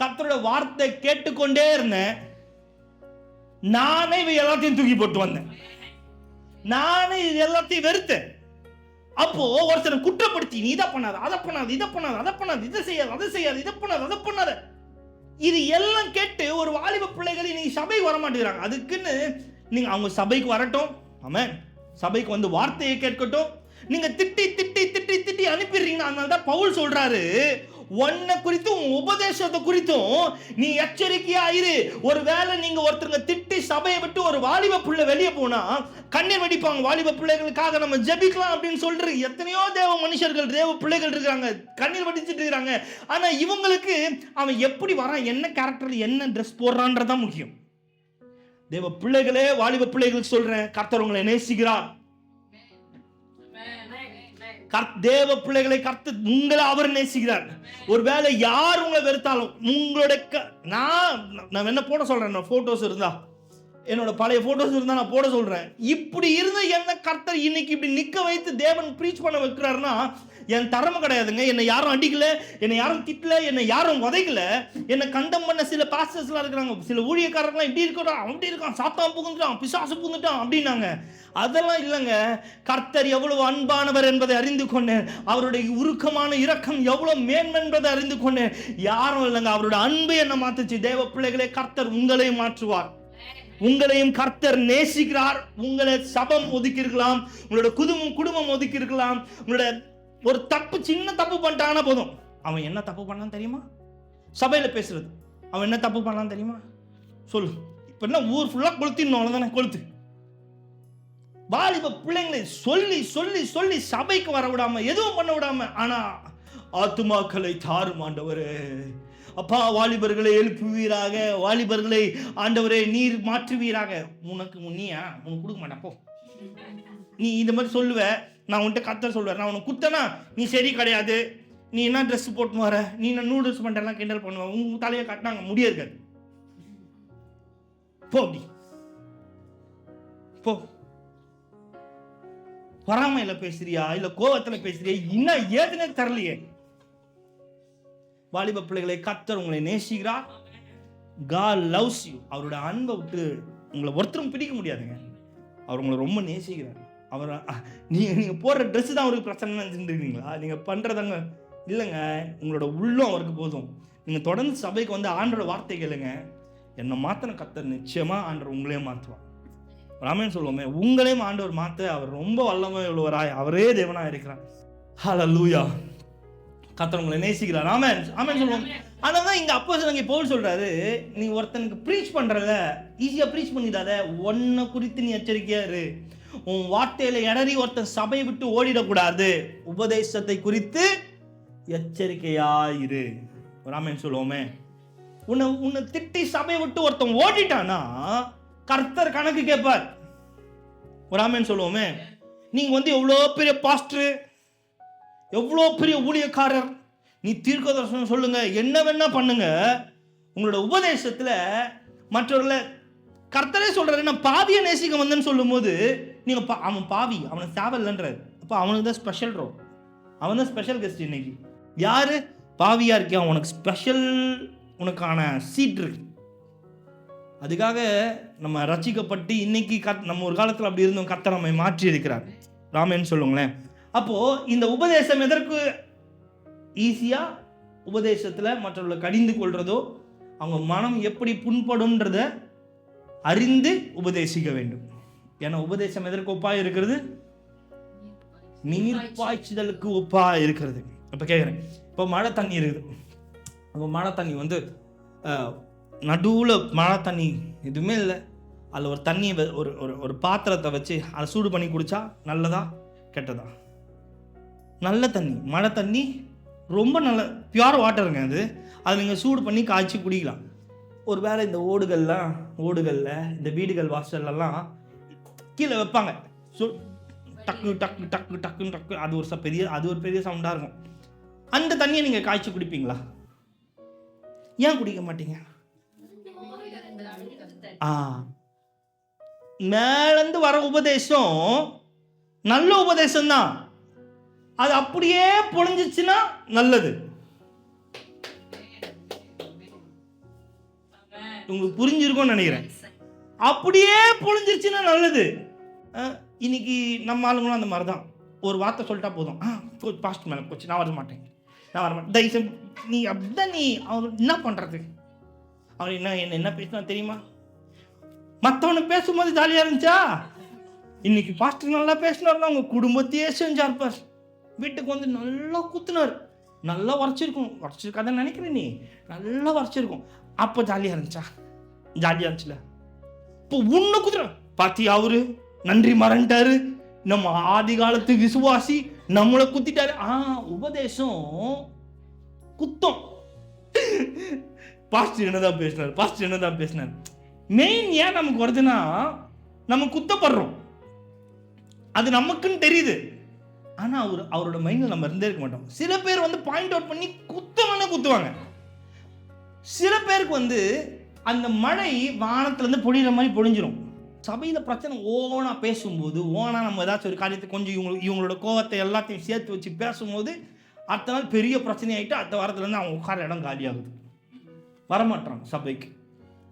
கர்த்தரோட வார்த்தை கேட்டுக்கொண்டே இருந்தேன். நானே இவை எல்லாத்தையும் தூக்கி போட்டு வந்தேன், நானே இது எல்லாத்தையும் வெறுத்தேன். அப்போ ஒருத்தனை குற்றப்படுத்தி, நீ இதை பண்ணாத, அதை பண்ணாது, இதை பண்ணாது, அதை பண்ணாது, இதை செய்யாது, அதை செய்யாது, இதை பண்ணாது, அதை பண்ணாத, இது எல்லாம் கேட்டு ஒரு வாலிப பிள்ளைகள் நீங்க சபைக்கு வர மாட்டேங்கிறாங்க. அதுக்குன்னு நீங்க அவங்க சபைக்கு வரட்டும், ஆமென், சபைக்கு வந்து வார்த்தையை கேட்கட்டும். நீங்க திட்டி திட்டி திட்டி திட்டி அனுப்பிடுறீங்கன்னா, அதனால தான் பவுல் சொல்றாரு, உன்னை குறித்தும் உபதேசத்தை குறித்தும் நீ எச்சரிக்கையா இரு. ஒருவேளை நீங்க ஒருத்தருங்க திட்டி சபையை விட்டு ஒரு வாலிப பிள்ளை வெளியே போனா கண்ணீர் வெடிப்பாங்க. வாலிப பிள்ளைகளுக்காக நம்ம ஜெபிக்கலாம் அப்படின்னு சொல்ற எத்தனையோ தேவ மனுஷர்கள், தேவ பிள்ளைகள் இருக்காங்க, கண்ணீர் வடிச்சிட்டு இருக்காங்க. ஆனா இவங்களுக்கு அவன் எப்படி வரான், என்ன கேரக்டர், என்ன ட்ரெஸ் போடுறான்றதான் முக்கியம். தேவ பிள்ளைகளே, வாலிப பிள்ளைகளுக்கு சொல்றேன், கர்த்தர் உங்களை நேசிக்கிறார். தேவ பிள்ளைகளை கர்த்தர் உங்களை அவர் நேசிக்கிறார். ஒருவேளை யார் உங்களை வெறுத்தாலும் உங்களோட நான் என்ன போட சொல்றேன், போட்டோஸ் இருந்தா, என்னோட பழைய போட்டோஸ் இருந்தா நான் போட சொல்றேன். இப்படி இருந்த என்ன கர்த்தர் இன்னைக்கு இப்படி நிக்க வைத்து தேவன் பிரீச் பண்ண வைக்கிறாருன்னா என் திறமை கிடையாதுங்க. என்னை யாரும் அடிக்கல, என்னை யாரும் திட்டல, என்னை யாரும் உதைக்கல. என்னை கண்டம் பண்ண சில பாஸ்டர்ஸ்லாம் இருக்கிறாங்க, சில ஊழியக்காரர்கள்லாம் இப்படி இருக்கிறான், அப்படி இருக்கான், சாத்தான் புகுந்துட்டான், பிசாசு புகுந்துட்டான் அப்படின்னாங்க. அதெல்லாம் இல்லைங்க. கர்த்தர் எவ்வளவு அன்பானவர் என்பதை அறிந்து கொண்டேன். அவருடைய உருக்கமான இரக்கம் எவ்வளவு மேன்மை என்பதை அறிந்து கொண்டேன். யாரும் இல்லைங்க, அவருடைய அன்பு என்ன மாத்துச்சு. தேவ பிள்ளைகளே, கர்த்தர் உங்களையும் மாற்றுவார். உங்களையும் கர்த்தர் நேசிக்கிறார். உங்களை சபம் ஒதுக்கி இருக்கலாம், உங்களோட குடும்பம் ஒதுக்கி இருக்கலாம். உங்களோட ஒரு தப்பு, சின்ன தப்பு பண்ணிட்டானா போதும். அவன் என்ன தப்பு பண்ணான்னு தெரியுமா? சபையில பேசுறது, அவன் என்ன தப்பு பண்ணான்னு தெரியுமா? சொல்லு. இப்ப என்ன ஊர் ஃபுல்லா கொளுத்திடணும், அவ்வளவுதானே, கொளுத்து. வாலிப பிள்ளைங்களை சொல்லி சொல்லி சொல்லி சபைக்கு வர விடாம, எதுவும் பண்ண விடாம, ஆனா ஆத்துமாக்களை தாரும் ஆண்டவரே. அப்பா, வாலிபர்களை எழுப்புவீராக, வாலிபர்களை ஆண்டவரே நீர் மாற்றுவீராக. உனக்கு கொடுக்க மாட்டேன் போ. நீ இந்த மாதிரி சொல்லுவ, நான் உன்கிட்ட கர்த்தர் சொல்லுவேன், நான் உனக்கு குத்தனா நீ சரி கிடையாது, நீ என்ன ட்ரெஸ் போட்டு வர, நீ என்ன நூடுல்ஸ் பண்ணுறலாம் கிண்டல் பண்ணுவேன், உங்க தலையை கட்டினாங்க முடியாது போ, அப்படி போ. பொறாமையில பேசுறியா இல்ல கோவத்துல பேசுறியா, இன்னும் ஏதுனே தரலையே. வாலிப பிள்ளைகளை, கர்த்தர் உங்களை நேசிக்கிறார். God loves you. அவரோட அன்பை விட்டு உங்களை ஒருத்தரும் பிடிக்க முடியாதுங்க. அவர் உங்களை ரொம்ப நேசிக்கிறார். அவர் நீங்க போடுற ட்ரெஸ் தான் அவருக்கு பிரச்சனை நினைச்சுருக்கீங்களா? நீங்க பண்றதாங்க இல்லைங்க, உங்களோட உள்ளம் அவருக்கு போதும். நீங்க தொடர்ந்து சபைக்கு வந்து ஆண்டோட வார்த்தை கேளுங்க. என்னை மாத்தின கர்த்தர் நிச்சயமா ஆண்டவர் உங்களையும் மாற்றுவார். ராமன் சொல்லுவோமே, உங்களையும் ஆண்டவர் மாற்ற அவர் ரொம்ப வல்லமை உள்ளவராய், அவரே தேவனா இருக்கிறார். ஹல்லேலூயா. கர்த்தர் உங்களை நேசிக்கிறார். ஆமென் ஆமென் சொல்லுவோம். அதனாலதான் இங்க அப்போஸ்தலனாகிய பவுல் சொல்றாரு, நீ ஒருத்தனுக்கு ப்ரீச் பண்றல, ஈஸியா ப்ரீச் பண்ணிடாத, உன்னை குறித்து நீ எச்சரிக்கையா இரு. உன் வார்த்தையில இடறி ஒருத்தன் சபையை விட்டு ஓடிடக்கூடாது. உபதேசத்தை குறித்து எச்சரிக்கையா இரு. ராமன் சொல்லுவோமே, உன்னை திட்டி சபையை விட்டு ஒருத்தன் ஓடிட்டானா கர்த்தர் கணக்கு கேட்பார். ராமன் சொல்லுவோமே, நீங்க வந்து எவ்வளோ பெரிய பாஸ்டர், எவ்வளோ பெரிய ஊழியக்காரர், நீ தீர்க்கதரிசனம் சொல்லுங்க, என்ன வேணா பண்ணுங்க, உங்களோட உபதேசத்துல மற்றவர்களை கர்த்தரே சொல்றாரு, நான் பாவியை நேசிக்க வந்தேன்னு சொல்லும் போது நீங்க அவன் பாவி, அவனுக்கு தேவையில்லைன்றாரு. அப்போ அவனுக்கு தான் ஸ்பெஷல் ரோ, அவன் தான் ஸ்பெஷல் கெஸ்ட். இன்னைக்கு யாரு பாவியா இருக்கியா, உனக்கு ஸ்பெஷல், உனக்கான சீட் இருக்கு. அதுக்காக நம்ம ரட்சிக்கப்பட்டு இன்னைக்கு நம்ம ஒரு காலத்தில் அப்படி இருந்தோம், கர்த்தர் நம்மை மாற்றி இருக்கிறார். ராமேன்னு சொல்லுங்களேன். அப்போது இந்த உபதேசம் எதற்கு ஈஸியாக உபதேசத்தில் மற்றவர்களை கடிந்து கொள்றதோ, அவங்க மனம் எப்படி புண்படும்ன்றத அறிந்து உபதேசிக்க வேண்டும். ஏன்னா உபதேசம் எதற்கு ஒப்பாக இருக்கிறது? நீர் பாய்ச்சுதலுக்கு ஒப்பாக இருக்கிறது. இப்போ கேட்குறேன், இப்போ மழை தண்ணி இருக்குது. அப்போ மழை தண்ணி வந்து நடுவில் மழை தண்ணி எதுவுமே இல்லை, அதில் ஒரு தண்ணியை ஒரு ஒரு பாத்திரத்தை வச்சு அதை சூடு பண்ணி குடித்தா நல்லதா கெட்டதா? நல்ல தண்ணி, மழை தண்ணி ரொம்ப நல்ல பியூர் வாட்டருங்க. அது நீங்கள் சூடு பண்ணி காய்ச்சி குடிக்கலாம். ஒரு வேளை இந்த ஓடுகளில் இந்த வீடுகள் வாசல்லாம் கீழே வைப்பாங்க, டக்கு டக்கு டக்கு டக்குன்னு டக்கு, அது ஒரு பெரிய சவுண்டாக இருக்கும். அந்த தண்ணியை நீங்கள் காய்ச்சி குடிப்பீங்களா? ஏன் குடிக்க மாட்டீங்க? மேலேருந்து வர உபதேசம் நல்ல உபதேசம் தான், அது அப்படியே பொழிஞ்சிச்சுன்னா நல்லது. உங்களுக்கு புரிஞ்சிருக்கும்னு நினைக்கிறேன். அப்படியே பொழிஞ்சிருச்சுன்னா நல்லது. இன்னைக்கு நம்ம ஆளுங்களும் அந்த மாதிரி தான், ஒரு வார்த்தை சொல்லிட்டா போதும், பாஸ்ட் மேலே போச்சு, நான் வர மாட்டேன். தயவுசெய்து நீ அப்படிதான், நீ அவர் என்ன பண்ணுறது, அவர் என்ன பேசினா தெரியுமா? மற்றவனுக்கு பேசும்போது ஜாலியாக இருந்துச்சா? இன்னைக்கு பாஸ்டர் நல்லா பேசினார்னா அவங்க குடும்பத்தையே செஞ்சார் பார். வீட்டுக்கு வந்து நல்லா குத்துனார், நல்லா உரைச்சிருக்காதுன்னு நினைக்கிறேன், நீ நல்லா உரைச்சிருக்கும். அப்போ ஜாலியாக இருந்துச்சா? ஜாலியாக இருந்துச்சுல. இப்போ உன்னை குத்துற பாத்தி, அவரு நன்றி மறந்துட்டாரு, நம்ம ஆதி காலத்து விசுவாசி நம்மளை குத்திட்டாரு. உபதேசம் குத்தம். பாஸ்டர் என்னதான் பேசினார். மெயின் ஏன் நமக்கு வருதுன்னா, நம்ம குத்தப்படுறோம், அது நமக்குன்னு தெரியுது. ஆனால் அவரோட மைண்டில் நம்ம இருந்தே இருக்க மாட்டோம். சில பேர் வந்து பாயிண்ட் அவுட் பண்ணி குத்துவாங்க. சில பேருக்கு வந்து அந்த மழை வானத்துலேருந்து பொழிகிற மாதிரி பொழிஞ்சிடும். சபையில் பிரச்சனை ஓனா பேசும்போது, நம்ம ஏதாச்சும் ஒரு காரியத்தை கொஞ்சம் இவங்களோட கோவத்தை எல்லாத்தையும் சேர்த்து வச்சு பேசும்போது, அடுத்த நாள் பெரிய பிரச்சனையாயிட்டு அடுத்த வாரத்துலேருந்து அவங்க உட்கார இடம் காலியாகுது, வரமாட்டாங்க சபைக்கு.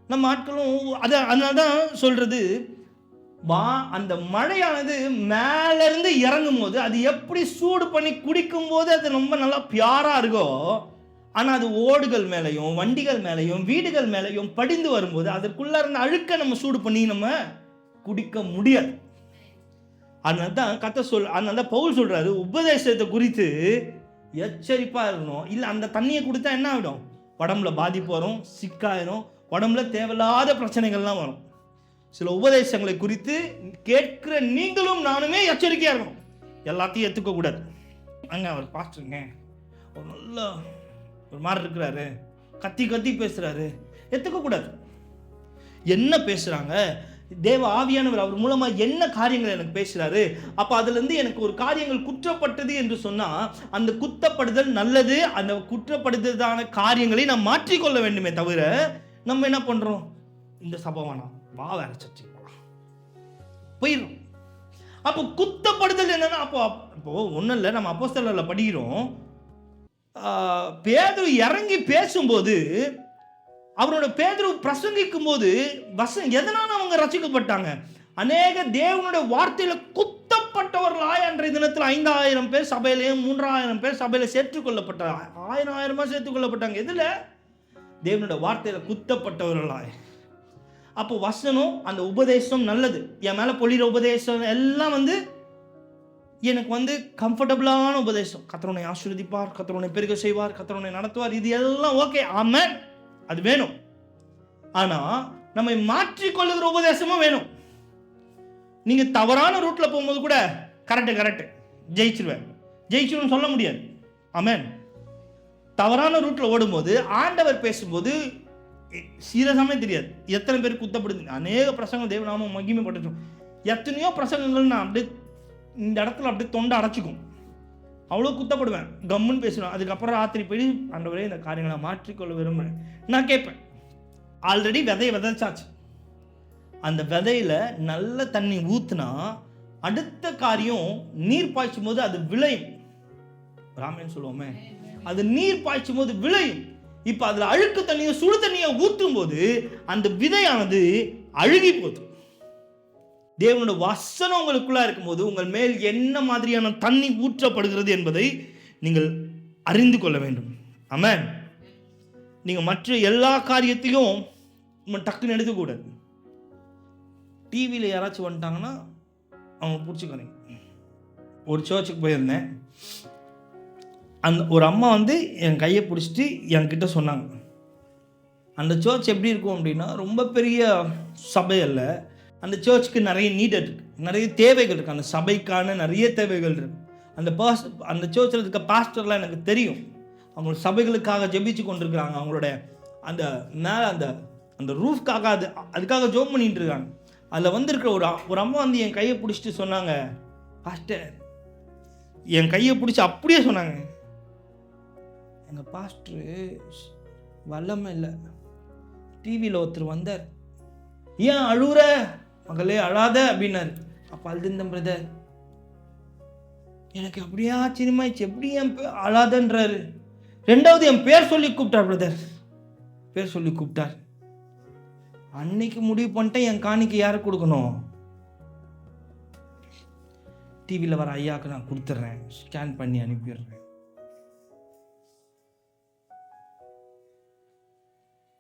நம்ம ஆட்களும் அதனால தான் சொல்கிறது, அந்த மழையானது மேலேருந்து இறங்கும் போது அது எப்படி சூடு பண்ணி குடிக்கும் போது அது ரொம்ப நல்லா பியூராக இருக்கோ, ஆனால் அது ஓடுகள் மேலேயும் வண்டிகள் மேலேயும் வீடுகள் மேலேயும் படிந்து வரும்போது அதற்குள்ளே இருந்த அழுக்க நம்ம சூடு பண்ணி நம்ம குடிக்க முடியாது. அதனால தான் பவுல் சொல்கிறாரு, உபதேசத்தை குறித்து எச்சரிப்பாக இருக்கணும். இல்லை அந்த தண்ணியை குடித்தா என்ன ஆகிடும்? உடம்புல பாதிப்பு வரும், சிக்காயிரும், உடம்புல தேவையில்லாத பிரச்சனைகள்லாம் வரும். சில உபதேசங்களை குறித்து கேட்கிற நீங்களும் நானுமே எச்சரிக்கையாக இருக்கணும். எல்லாத்தையும் ஏற்றுக்கக்கூடாது. அவர் பாஸ்டருங்க ஒரு நல்ல ஒரு மாதிரி இருக்கிறாரு, கத்தி பேசுகிறாரு, ஏற்றுக்கக்கூடாது. என்ன பேசுகிறாங்க, தேவ ஆவியானவர் அவர் மூலமாக என்ன காரியங்கள் எனக்கு பேசுகிறாரு, அப்போ அதுலேருந்து எனக்கு ஒரு காரியங்கள் குற்றப்பட்டது என்று சொன்னால் அந்த குற்றப்படுதல் நல்லது. அந்த குற்றப்படுதலான காரியங்களை நாம் மாற்றிக்கொள்ள வேண்டுமே தவிர நம்ம என்ன பண்ணுறோம், இந்த சபை வேணாம், வா வேற சர்ச்சைக்கு போகலாம், போயிடும். அப்போ குத்தப்படுதல் என்னன்னா, அப்போ ஒன்றும் இல்லை, நம்ம அப்போஸ்தலர்ல படிக்கிறோம், பேதுரு இறங்கி பேசும்போது, பேதுரு பிரசங்கிக்கும் போது எதனால அவங்க ரசிக்கப்பட்டாங்க? அநேக தேவனுடைய வார்த்தையில குத்தப்பட்டவர்களாய் அன்றைய தினத்தில் 5000 பேர் சபையிலையும் 3000 பேர் சபையில சேர்த்துக்கொள்ளப்பட்டாங்க. 1000 சேர்த்துக்கொள்ளப்பட்டாங்க. எதுல? தேவனுடைய வார்த்தையில குத்தப்பட்டவர்களாய். அப்போ வசனம், அந்த உபதேசம் நல்லது. என் மேல பொழிகிற உபதேசம் எல்லாம் வந்து எனக்கு வந்து கம்ஃபர்டபுளான உபதேசம். கர்த்தர் உன்னை ஆசீர்வதிப்பார், கர்த்தர் உன்னை பெருக செய்வார், கர்த்தர் உன்னை நடத்துவார், இது எல்லாம் ஓகே, ஆமென், அது வேணும். ஆனா நம்மை மாற்றிக்கொள்ளுகிற உபதேசமும் வேணும். நீங்க தவறான ரூட்ல போகும்போது கூட கரெக்ட் ஜெயிச்சிருவேன் சொல்ல முடியாது. ஆமென். தவறான ரூட்ல ஓடும்போது ஆண்டவர் பேசும்போது சீரியஸாமே தெரியாது எத்தனை பேர் குத்தப்படுது. அநேக பிரசங்கம் தேவநாமம் மகிமைப்பட்டுரும். எத்தனையோ பிரசங்கங்கள் நான் அப்படியே இந்த இடத்துல அப்படியே தொண்டை அடைச்சிக்கும், அவ்வளோ குத்தப்படுவேன், கம்முன்னு பேசுவேன். அதுக்கப்புறம் ராத்திரி போய் ஆண்டவரே இந்த காரியங்களை மாற்றிக்கொள்ள விரும்புகிறேன் நான் கேட்பேன். ஆல்ரெடி விதைச்சாச்சு. அந்த விதையில நல்ல தண்ணி ஊத்துனா அடுத்த காரியம் நீர் பாய்ச்சும் போது அது விளையும். ராமன் சொல்லுவோமே, அது நீர் பாய்ச்சும் போது விளையும். இப்போ அதில் அழுக்கு தண்ணியை சுடு தண்ணியை ஊற்றும் போது அந்த விதையானது அழுகி போகுது. தேவனோட வசனம் உங்களுக்குள்ளா இருக்கும்போது உங்கள் மேல் என்ன மாதிரியான தண்ணி ஊற்றப்படுகிறது என்பதை நீங்கள் அறிந்து கொள்ள வேண்டும். ஆமென். நீங்கள் மற்ற எல்லா காரியத்தையும் டக்குன்னு எடுக்கக்கூடாது. டிவியில் யாராச்சும் வந்துட்டாங்கன்னா அவங்க பிடிச்சிக்கிறீங்க. ஒரு சர்ச்சுக்கு போயிருந்தேன். ஒரு அம்மா என் கையை பிடிச்சிட்டு என்கிட்ட சொன்னாங்க. அந்த சர்ச் எப்படி இருக்கும் அப்படின்னா, ரொம்ப பெரிய சபை அல்ல. அந்த சர்ச்சுக்கு நிறைய நீடட் இருக்குது, நிறைய தேவைகள் இருக்குது. அந்த சபைக்கான நிறைய தேவைகள் இருக்குது. அந்த சர்ச்சில் இருக்க பாஸ்டர்லாம் எனக்கு தெரியும். அவங்க சபைகளுக்காக ஜெபிச்சு கொண்டிருக்கிறாங்க. அவங்களோட அந்த மேலே அந்த ரூஃப்காக அதுக்காக ஜோம் பண்ணிட்டு இருக்காங்க. அதில் வந்திருக்கிற ஒரு அம்மா என் கையை பிடிச்சிட்டு சொன்னாங்க, பாஸ்டர், என் கையை பிடிச்சி அப்படியே சொன்னாங்க, எங்கள் பாஸ்டரு வல்லமை இல்லை, டிவியில் ஒருத்தர் வந்தார், ஏன் அழுகுற மகளே, அழாத அப்படின்னாரு. அப்போ அழுதுந்தேன் பிரதர். எனக்கு அப்படியே ஆச்சரியமாயிடுச்சு, எப்படி என் அழாதன்றாரு. ரெண்டாவது என் பேர் சொல்லி கூப்பிட்டார் பிரதர், பேர் சொல்லி கூப்பிட்டார். அன்னைக்கு முடிவு பண்ணிட்டேன், என் காணிக்கை யாருக்கு கொடுக்கணும்? டிவியில் வர ஐயாவுக்கு நான் கொடுத்துட்றேன், ஸ்கேன் பண்ணி அனுப்பிடுறேன்.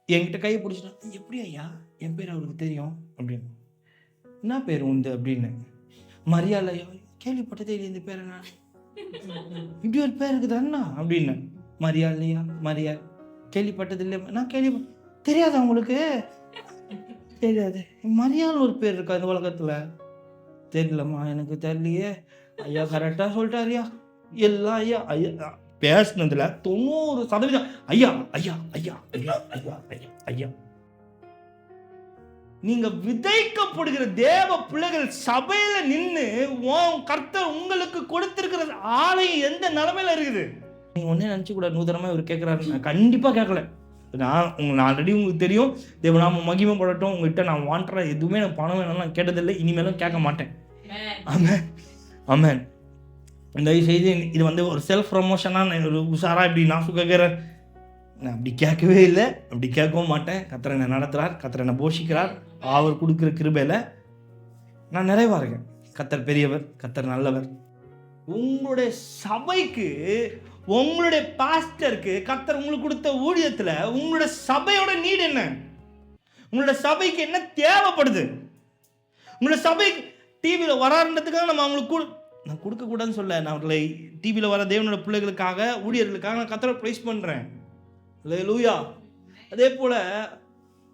என்கிட்ட கையை பிடிச்சிட்டேன். எப்படி ஐயா, என் பேர் அவருக்கு தெரியும் அப்படின்னு. என்ன பேர் உண்டு அப்படின்னு. மரியாதை. கேள்விப்பட்டதே இல்லை இந்த பேர், என்ன இப்படி ஒரு பேர் இருக்குது அண்ணா அப்படின்னு. மரியாதையா? மரியாதை கேள்விப்பட்டது இல்லை. நான் தெரியாதா உங்களுக்கு? தெரியாது. மரியாதை ஒரு பேர் இருக்கா இந்த உலகத்தில்? தெரியலம்மா, எனக்கு தெரியலையே. ஐயா கரெக்டாக சொல்லிட்டாரியா. எல்லாம் ஐயா ஐயா பேசினதுல 90% ஐயா ஐயா ஐயா ஐயா ஐயா ஐயா ஐயா. நீங்க விதைக்கப்படுகிற தேவ பிள்ளைகள் சபையில நின்று கர்த்தர் உங்களுக்கு கொடுத்திருக்கிற ஆலயம் எந்த நிலைமையில இருக்குது? நீங்க ஒன்னே நினைச்சு கூட நூதனமா இவர் கேட்கிறாரு. நான் கண்டிப்பா கேட்கல. நான் ஆல்ரெடி உங்களுக்கு தெரியும், தேவநாம மகிமைப்படட்டும். உங்ககிட்ட நான் வாண்டற எதுவுமே நான் பணம் வேணும்னு நான் கேட்டதில்லை, இனிமேலும் கேட்க மாட்டேன். ஆமென் ஆமென். இந்த செய்தி இது ஒரு செல்ஃப் ப்ரமோஷனாக நான் ஒரு உஷாராக இப்படி நான் கேட்குறேன். நான் அப்படி கேட்கவே இல்லை, அப்படி கேட்கவும் மாட்டேன். கர்த்தர் என்னை நடத்துகிறார், கர்த்தர் என்னை போஷிக்கிறார். அவர் கொடுக்குற கிருபையில் நான் நிறைவாக இருக்கேன். கர்த்தர் பெரியவர், கர்த்தர் நல்லவர். உங்களுடைய சபைக்கு, உங்களுடைய பாஸ்டருக்கு கர்த்தர் உங்களுக்கு கொடுத்த ஊழியத்தில் உங்களுடைய சபையோட நீடு என்ன? உங்களோட சபைக்கு என்ன தேவைப்படுது? உங்களோட சபைக்கு டிவியில் வரான்றதுக்காக நம்ம அவங்களுக்கு நான் கொடுக்கக்கூடாதுன்னு சொல்ல. நான் அவர்களை டிவியில் வர தேவனோட பிள்ளைகளுக்காக, ஊழியர்களுக்காக நான் கர்த்தரை ப்ரைஸ் பண்ணுறேன். அல்லேலூயா. அதே போல்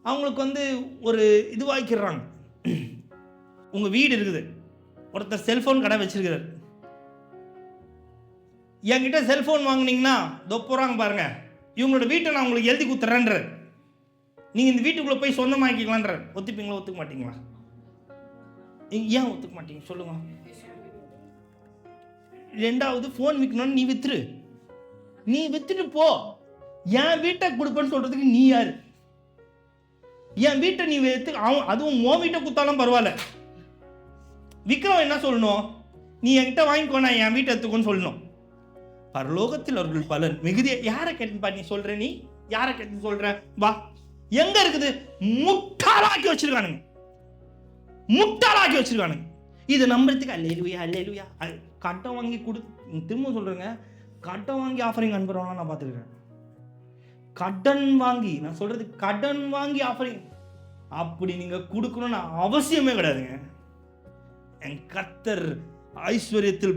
அவங்களுக்கு ஒரு இதுவாக்கிடுறாங்க. உங்கள் வீடு இருக்குது, ஒருத்தர் செல்ஃபோன் கடை வச்சிருக்கிறார். என்கிட்ட செல்ஃபோன் வாங்கினீங்கன்னா இதோ போகிறாங்க பாருங்க, இவங்களோட வீட்டை நான் உங்களுக்கு எழுதி கொடுத்துட்றேன்ற. நீங்கள் இந்த வீட்டுக்குள்ளே போய் சொந்தமாக்கிக்கலான்ற. ஒத்துப்பீங்களா, ஒத்துக்க மாட்டீங்களா? ஏன் ஒத்துக்க மாட்டீங்க சொல்லுங்க. ரெண்டாவது, ஃபோன் விற்கணும்னு நீ வித்துரு, நீ வித்துட்டு போ. என் வீட்டை கொடுப்பேன்னு சொல்றதுக்கு நீ யாரு? என் வீட்டை நீ வித்து, அதுவும் உன் வீட்டை குத்தாலும் பரவாயில்ல. விற்கிறவன் என்ன சொல்லணும்? நீ என்கிட்ட வாங்கிக்கோ, நான் என் வீட்டை எடுத்துக்கோன்னு சொல்லணும். பரலோகத்தில் அவர்கள் பலன் மிகுதியை. யாரை கேட்டுப்பா நீ சொல்ற? நீ யாரை கேட்டு சொல்ற? வா, எங்க இருக்குது? முட்டாளாக்கி வச்சிருக்கானுங்க, முட்டாளாக்கி வச்சிருக்கானுங்க. இதை நம்புறதுக்கு அல்லேலூயா அல்லேலூயா கட்டம் வாங்கி திரும்ப சொல்றேங்க, கட்டம் வாங்கி ஆஃபரிங் அனுப்புறவங்க நான் பார்த்துருக்கேன். கடன் வாங்கி, நான் சொல்றது கடன் வாங்கி ஆஃபரிங். அப்படி நீங்க கொடுக்கணும்னு அவசியமே கிடையாதுங்க. என் கர்த்தர் ஐஸ்வர்யத்தில்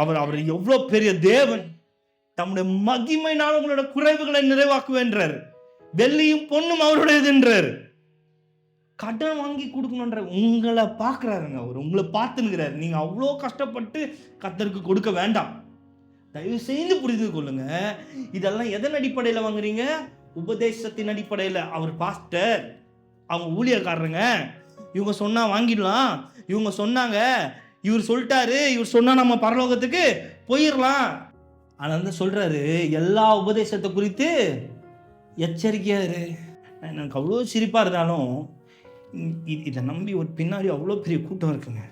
அவர் எவ்வளவு பெரிய தேவன். தம்முடைய மகிமையினால் உங்களோட குறைவுகளை நிறைவாக்குவேன்றார். வெள்ளியும் பொண்ணும் அவருடையதுன்றார். கடன் வாங்கி கொடுக்கணுன்ற உங்களை பார்க்குறாருங்க, அவர் உங்களை பார்த்துனுக்கிறாரு. நீங்க அவ்வளோ கஷ்டப்பட்டு கர்த்தருக்கு கொடுக்க வேண்டாம். தயவு செய்து புரிந்து கொள்ளுங்க. இதெல்லாம் எதன் அடிப்படையில் வாங்குறீங்க? உபதேசத்தின் அடிப்படையில். அவர் பாஸ்டர், அவங்க ஊழியக்காரருங்க, இவங்க சொன்னா வாங்கிடலாம், இவங்க சொன்னாங்க, இவர் சொல்லிட்டாரு, இவர் சொன்னா நம்ம பரலோகத்துக்கு போயிடலாம். ஆனால் சொல்றாரு, எல்லா உபதேசத்தை குறித்து எச்சரிக்கையா இரு. எனக்கு அவ்வளோ சிரிப்பா இருந்தாலும் இதை நம்பி ஒரு பின்னாடி அவ்வளோ பெரிய கூட்டம் இருக்குங்க.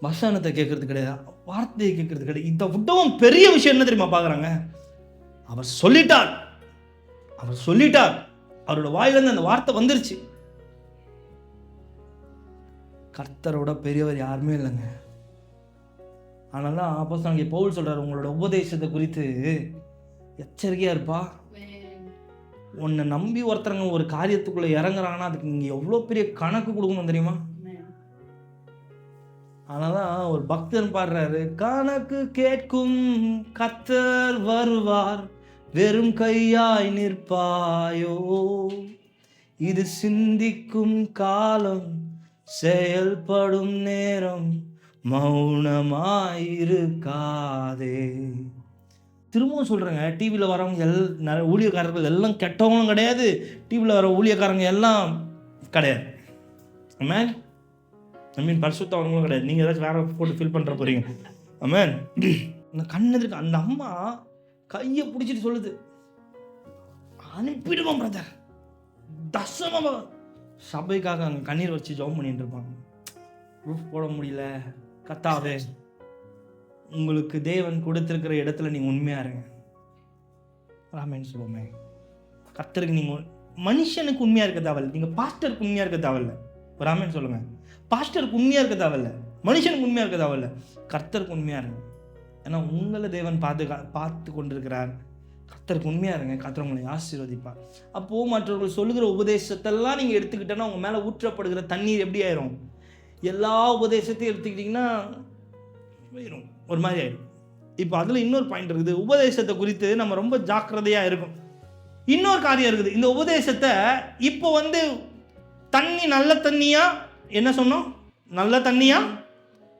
வசனத்தை கேட்கறது கிடையாது, வார்த்தையை கேட்கறது கிடையாது. இதை விட்டவும் பெரிய விஷயம் என்ன தெரியுமா பார்க்குறாங்க? அவர் சொல்லிட்டார், அவர் சொல்லிட்டார், அவரோட வாயிலிருந்து அந்த வார்த்தை வந்துருச்சு. கர்த்தரோட பெரியவர் யாருமே இல்லைங்க. அதனால தான் அப்போஸ்தலனாகிய பவுல் சொல்றாரு, உங்களோட உபதேசத்தை குறித்து எச்சரிக்கையா இருப்பா. உன்னை நம்பி ஒருத்தரங்க ஒரு காரியத்துக்குள்ள இறங்குறாங்கன்னா அதுக்கு நீங்க எவ்வளோ பெரிய கணக்கு கொடுக்கணும் தெரியுமா? அதனாலதான் ஒரு பக்தன் பாடுறாரு, கணக்கு கேட்கும் கர்த்தர் வருவார், வெறும் கையாய் நிற்பாயோ, இது சிந்திக்கும் காலம், செயல்படும் நேரம், மௌனமாயிருக்காதே. திரும்பவும் சொல்கிறேங்க, டிவியில் வரவங்க ஊழியக்காரர்கள் எல்லாம் கெட்டவங்களும் கிடையாது, டிவியில் வர ஊழியக்காரங்க எல்லாம் கிடையாது. ஆமென். பரிசுத்தவங்களும் கிடையாது. நீங்கள் ஏதாச்சும் வேற போட்டு ஃபில் பண்ணுற போகிறீங்க. ஆமென். அந்த கண்ணெதிர்க்கு அந்த அம்மா கையை பிடிச்சிட்டு சொல்லுது, அனுப்பிடுவோம் பிரதர், தசம சபைக்காக அங்கே கண்ணீர் வச்சு ஜெபம் பண்ணிட்டு இருப்பாங்க. ரூஃப் போட முடியல, கத்தாவே உங்களுக்கு தேவன் கொடுத்திருக்கிற இடத்துல நீங்கள் உண்மையாக இருங்க. ராமேன்னு சொல்லுவோமே, கர்த்தருக்கு நீங்கள் மனுஷனுக்கு உண்மையாக இருக்க தேவையில்லை, நீங்கள் பாஸ்டருக்கு உண்மையாக இருக்க தேவையில்லை. ராமேன்னு சொல்லுங்கள், பாஸ்டருக்கு உண்மையாக இருக்க தேவையில்லை, மனுஷனுக்கு உண்மையாக இருக்க தேவையில்லை, கர்த்தருக்கு உண்மையாக இருங்க. ஏன்னா உங்களை தேவன் பார்த்து கொண்டிருக்கிறார். கர்த்தருக்கு உண்மையாக இருங்க, கர்த்தர் உங்களை ஆசீர்வதிப்பார். அப்போது மற்றவர்கள் சொல்லுகிற உபதேசத்தெல்லாம் நீங்கள் எடுத்துக்கிட்டோன்னா உங்கள் மேலே ஊற்றப்படுகிற தண்ணீர் எப்படி ஆயிரும்? எல்லா உபதேசத்தையும் எடுத்துக்கிட்டிங்கன்னா போயிடும், ஒரு மாதிரி ஆயிடும். இப்போ அதில் இன்னொரு பாயிண்ட் இருக்குது, உபதேசத்தை குறித்து நம்ம ரொம்ப ஜாக்கிரதையாக இருக்கும். இன்னொரு காரியம் இருக்குது, இந்த உபதேசத்தை இப்போ தண்ணி நல்ல தண்ணியா, என்ன சொன்னோம், நல்ல தண்ணியா,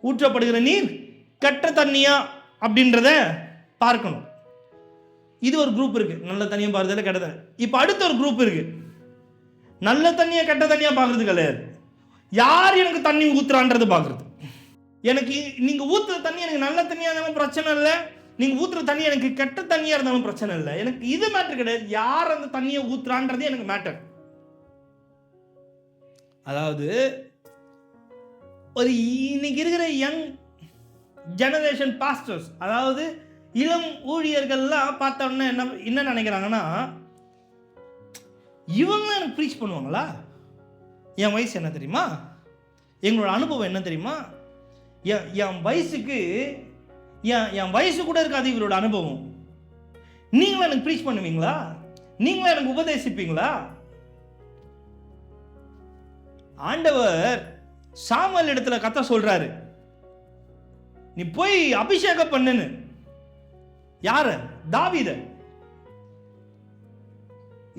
ஊற்றப்படுகிற நீர் கெட்ட தண்ணியா அப்படின்றத பார்க்கணும். இது ஒரு குரூப் இருக்கு, நல்ல தண்ணியை பார்க்கறதுல கெட்ட தண்ணி. இப்போ அடுத்த ஒரு குரூப் இருக்கு, நல்ல தண்ணியை கெட்ட தண்ணியா பார்க்கறது கிடையாது, யார் எனக்கு தண்ணி ஊத்துறான்றது பார்க்கறது. எனக்கு நீங்க ஊத்துற தண்ணி எனக்கு நல்ல தண்ணியா இருந்தாலும் பிரச்சனை இல்லை, நீங்க ஊத்துற தண்ணி எனக்கு கெட்ட தண்ணியா இருந்தாலும் பிரச்சனை இல்லை, எனக்கு இது மேட்டர் கிடையாது, யார் அந்த தண்ணியை ஊத்துறான்றதே எனக்கு மேட்டர். அதாவது ஒரு இன்னைக்கு இருக்கிற யங் ஜெனரேஷன் பாஸ்டர்ஸ், அதாவது இளம் ஊழியர்கள்லாம் பார்த்த உடனே என்ன நினைக்கிறாங்கன்னா, இவங்க எனக்கு ப்ரீச் பண்ணுவாங்களா? என் வயசு என்ன தெரியுமா, எங்களோட அனுபவம் என்ன தெரியுமா, என் வயசுக்கு என் வயசு கூட இருக்காது இவரோட அனுபவம், நீங்களும் எனக்கு ப்ரீச் பண்ணுவீங்களா, நீங்களும் எனக்கு உபதேசிப்பீங்களா? ஆண்டவர் சாமுவேல் இடத்துல கத்த சொல்றாரு, நீ போய் அபிஷேகம் பண்ணுன்னு. யார? தாவீத.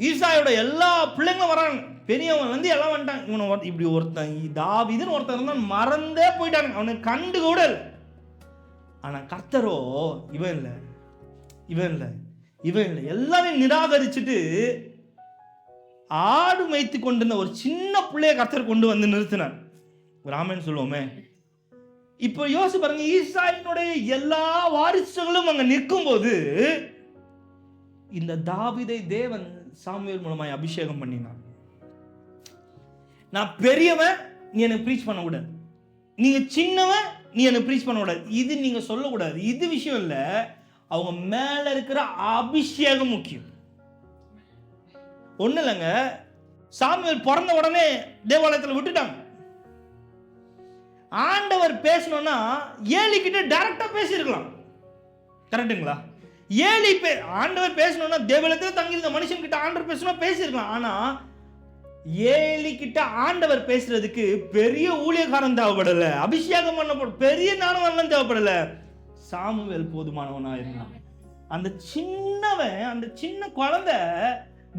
ஈசாயோட எல்லா பிள்ளைங்களும் வராங்க, பெரியவன் எல்லாம் வந்துட்டாங்க. இவனை இப்படி ஒருத்தன் தாவீதுன்னு ஒருத்தன் இருந்தான், மறந்தே போயிட்டாங்க, அவனுக்கு கண்டு கூட இல்லை. ஆனா கர்த்தரோ இவன் இல்லை, இவன் இல்லை, இவன் இல்லை, எல்லாரையும் நிராகரிச்சுட்டு ஆடு மேய்த்து கொண்டிருந்த ஒரு சின்ன பிள்ளைய கர்த்தர் கொண்டு வந்து நிறுத்தினார். ராமன் சொல்லுவோமே. இப்போ யோசிச்சு பாருங்க, ஈசாயினுடைய எல்லா வாரிசுகளும் அங்க நிற்கும் போது இந்த தாவீதை தேவன் சாமுவேல் மூலமாய் அபிஷேகம் பண்ணினார். நான் பெரியவன், நீ எனக்கு ப்ரீச் பண்ண கூடாது, நீங்க சின்னவன், நீ எனக்கு ப்ரீச் பண்ண கூடாது, இது நீங்க சொல்லக்கூடாது. இது விஷயம் இல்ல, அவங்க மேல இருக்கிற அபிஷேகம் முக்கியம். ஒண்ணு இல்லைங்க, சாமுவேல் பிறந்த உடனே தேவாலயத்தில் விட்டுட்டாங்க. ஆண்டவர் பேசணும்னா ஏலி கிட்ட டைரக்டா பேசியிருக்கலாம், கரெக்டுங்களா? ஆண்டவர் பேசணும்னா தேவாலயத்தில் தங்கியிருந்த மனுஷன் கிட்ட ஆண்டவர் பேசணும் பேசியிருக்கலாம். ஆனா ஏலி கிட்ட ஆண்டவர் பேசுறதுக்கு பெரிய ஊழியக்காரன் தேவைப்படல, அபிஷேகம் பண்ண பெரிய ஞானவன் தேவைப்படல, சாமுவேல் போதுமானவனா இருந்தான். அந்த சின்னவன், அந்த சின்ன குழந்தை,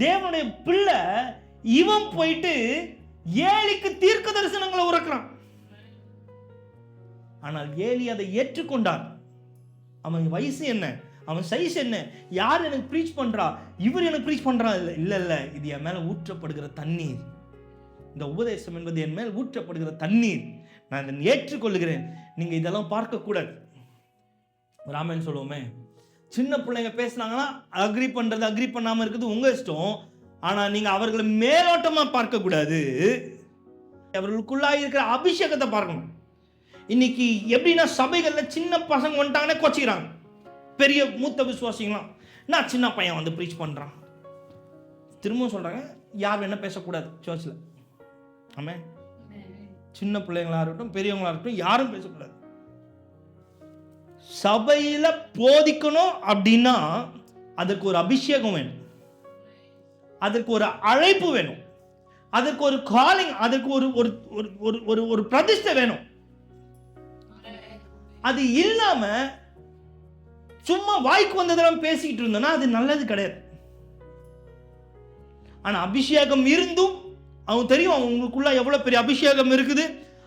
தேவனுடைய பிள்ளை, இவன் போயிட்டு ஏலிக்கு தீர்க்க தரிசனங்களை உரைக்கிறான். ஆனால் ஏலி அதை ஏற்றுக்கொண்டான். அவன் வயசு என்ன, அவன் சைஸ் என்ன, யார் எனக்கு ப்ரீச் பண்றா, இவர் எனக்கு ப்ரீச் பண்றா, இல்ல இல்ல, இது என் மேல ஊற்றப்படுகிற தண்ணீர், இந்த உபதேசம் என்பது என் மேல் ஊற்றப்படுகிற தண்ணீர், நான் இதை ஏற்றுக்கொள்ளுகிறேன், நீங்க இதெல்லாம் பார்க்க கூடாது. ராமன் சொல்லுவோமே, சின்ன பிள்ளைங்க பேசினாங்கன்னா அக்ரி பண்றது அக்ரி பண்ணாம இருக்குது உங்க இஷ்டம், ஆனா நீங்க அவர்களை மேலோட்டமா பார்க்க கூடாது, அவர்களுக்குள்ளாக இருக்கிற அபிஷேகத்தை பார்க்கணும். இன்னைக்கு எப்படின்னா சபைகள்ல சின்ன பசங்க வந்துட்டாங்கன்னா கோச்சிக்கிறாங்க, பெரிய மூத்த விசுவாசிங்களாம் நான் சின்ன பையன் வந்து ப்ரீச் பண்ணுறான். திரும்பவும் சொல்கிறாங்க, யார் என்ன பேசக்கூடாது சர்ச்சில். ஆமே, சின்ன பிள்ளைங்களா இருக்கட்டும் பெரியவங்களா இருக்கட்டும் யாரும் பேசக்கூடாது. சபையில் போதிக்கணும் அப்படின்னா அதுக்கு ஒரு அபிஷேகம் வேணும், அதற்கு ஒரு அழைப்பு வேணும், அதற்கு ஒரு காலிங், அதற்கு ஒரு பிரதிஷ்டை வேணும். அது இல்லாம சும்மா வாய்க்கு வந்ததெல்லாம் பேசிக்கிட்டு இருந்தோம்னா அது நல்லது கிடையாது. ஆனா அபிஷேகம் இருந்தும் அவங்க தெரியும் அவங்களுக்குள்ள எவ்வளவு பெரிய அபிஷேகம் இருக்குது,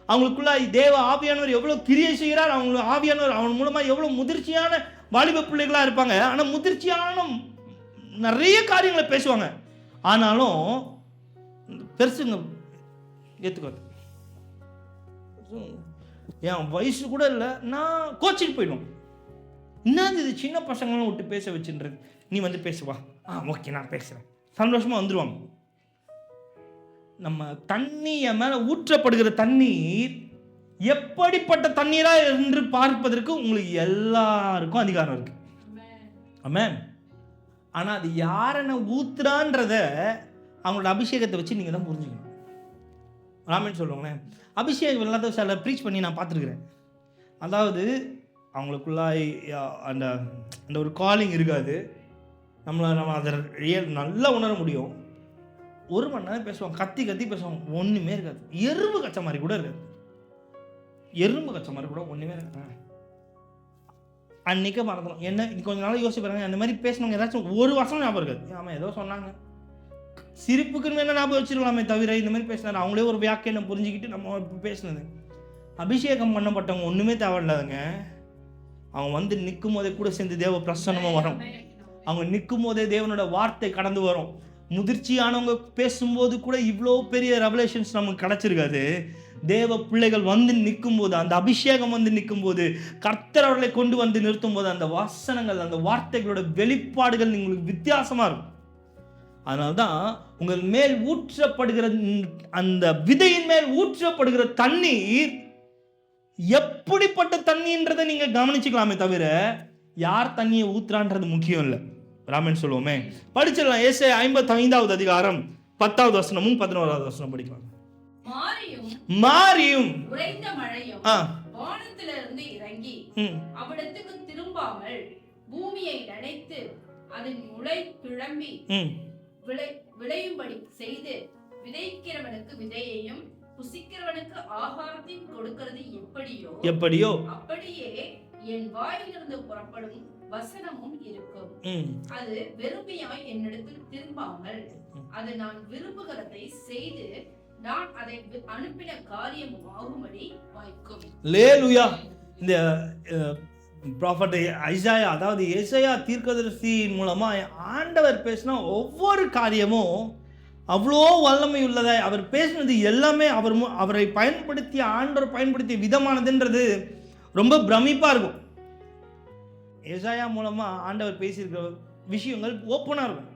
அவங்களுக்குள்ள தேவ ஆவியானவர் எவ்வளவு கிரியை செய்கிறார், அவங்க ஆவியானவர் அவன் மூலமா எவ்வளவு முதிர்ச்சியான வாலிப பிள்ளைகளா இருப்பாங்க. ஆனா முதிர்ச்சியான நிறைய காரியங்களை பேசுவாங்க. ஆனாலும் பெருசுங்க ஏத்துக்காது. என் வயசு கூட இல்லை, நான் கோச்சிட்டு போயிடும். என்னது இது சின்ன பசங்களும் விட்டு பேச வச்சுன்றது, நீ வந்து பேசுவா, ஓகே நான் பேசுகிறேன், சந்தோஷமாக வந்துடுவாங்க. நம்ம தண்ணி என் மேலே ஊற்றப்படுகிற தண்ணீர் எப்படிப்பட்ட தண்ணீராக என்று பார்ப்பதற்கு உங்களுக்கு எல்லாருக்கும் அதிகாரம் இருக்கு. ஆமென். ஆனால் அது யாரென்ன ஊத்துறான்றத அவங்களோட அபிஷேகத்தை வச்சு நீங்கள் தான் புரிஞ்சுக்கணும். ராமன் சொல்லுவாங்களேன், அபிஷேகம் இல்லாத சில ப்ரீச் பண்ணி நான் பார்த்துருக்குறேன். அதாவது அவங்களுக்குள்ளாய் அந்த அந்த ஒரு காலிங் இருக்காது, நம்ம அதை நல்லா உணர முடியும். 1 மணி நேரம் பேசுவாங்க, கத்தி கத்தி பேசுவாங்க, ஒன்றுமே இருக்காது. எறும்பு கச்ச மாதிரி கூட இருக்காது, எறும்பு கச்ச மாதிரி கூட ஒன்றுமே இருக்காது. அன்றைக்கே மறந்துடும். என்ன கொஞ்சம் நாள் யோசிச்சு பாருங்க, அந்த மாதிரி பேசினவங்க ஏதாச்சும் ஒரு வருஷம் ஞாபகம் இருக்காது. ஆமாம் ஏதோ சொன்னாங்க, சிரிப்புக்குன்னு என்ன ஞாபகம் வச்சுருக்கலாமே தவிர இந்த மாதிரி பேசினார் அவங்களே ஒரு வியாக்கியம் புரிஞ்சுக்கிட்டு நம்ம பேசினது. அபிஷேகம் பண்ணப்பட்டவங்க ஒன்றுமே தேவையில்லாதுங்க. அவங்க வந்து நிற்கும் போதே கூட சேர்ந்து தேவ பிரசன்னமாக வரும். அவங்க நிற்கும் போதே தேவனோட வார்த்தை கடந்து வரும். முதிர்ச்சியானவங்க பேசும்போது கூட இவ்வளோ பெரிய ரெவலேஷன்ஸ் நமக்கு கிடச்சிருக்காது. தேவ பிள்ளைகள் வந்து நிற்கும் போது, அந்த அபிஷேகம் வந்து நிற்கும் போது, கர்த்தர் அவர்களை கொண்டு வந்து நிறுத்தும் போது, அந்த வசனங்கள் அந்த வார்த்தைகளோட வெளிப்பாடுகள் உங்களுக்கு வித்தியாசமாக இருக்கும். அதனால்தான் உங்கள் மேல் ஊற்றப்படுகிற அந்த விதையின் மேல் ஊற்றப்படுகிற தண்ணீர் எப்படிப்பட்ட தண்ணின்றதை நீங்க கவனிச்சுக்கலாமே தவிர யார் தண்ணியை ஊத்துறான்றது முக்கியம் இல்லை. ராமன் சொல்லுவோமே, படிச்சிடலாம். ஏசாயா 55வது அதிகாரம் 10வது வசனமும் 11வது வசனம் படிக்கலாம். மாரியும் உறைந்த மழையும் வானத்திலிருந்து இறங்கி அவிடத்துக்கு திரும்பாமல் பூமியை நனைத்து அதன் முளை கிளம்பி விளையும்படி செய்து விதைக்கிறவனுக்கு விதையையும் புசிக்கிறவனுக்கு ஆகாரத்தையும் கொடுக்கிறது எப்படியோ அப்படியே என் வாயிலிருந்து புறப்படும் வசனமும் இருக்கும். அது வெறுமையாய் என்னிடத்தில் திரும்பாமல் அது நான் விரும்புகிறதை செய்து நான் அதை அனுப்பின காரியமும் ஆகும்படி வாய்க்கும். அல்லேலூயா. இந்த ப்ராஃபட் ஐசாயா, அதாவது ஏசாயா தீர்க்கதரிசியின் மூலமா ஆண்டவர் பேசின ஒவ்வொரு காரியமும் அவ்வளோ வல்லமை உள்ளதாய் அவர் பேசினது எல்லாமே அவரை பயன்படுத்திய ஆண்டவர் பயன்படுத்திய விதமானதுன்றது ரொம்ப பிரமிப்பாக இருக்கும். ஏசாயா மூலமாக ஆண்டவர் பேசியிருக்கிற விஷயங்கள் ஓப்பனாக இருக்கும்.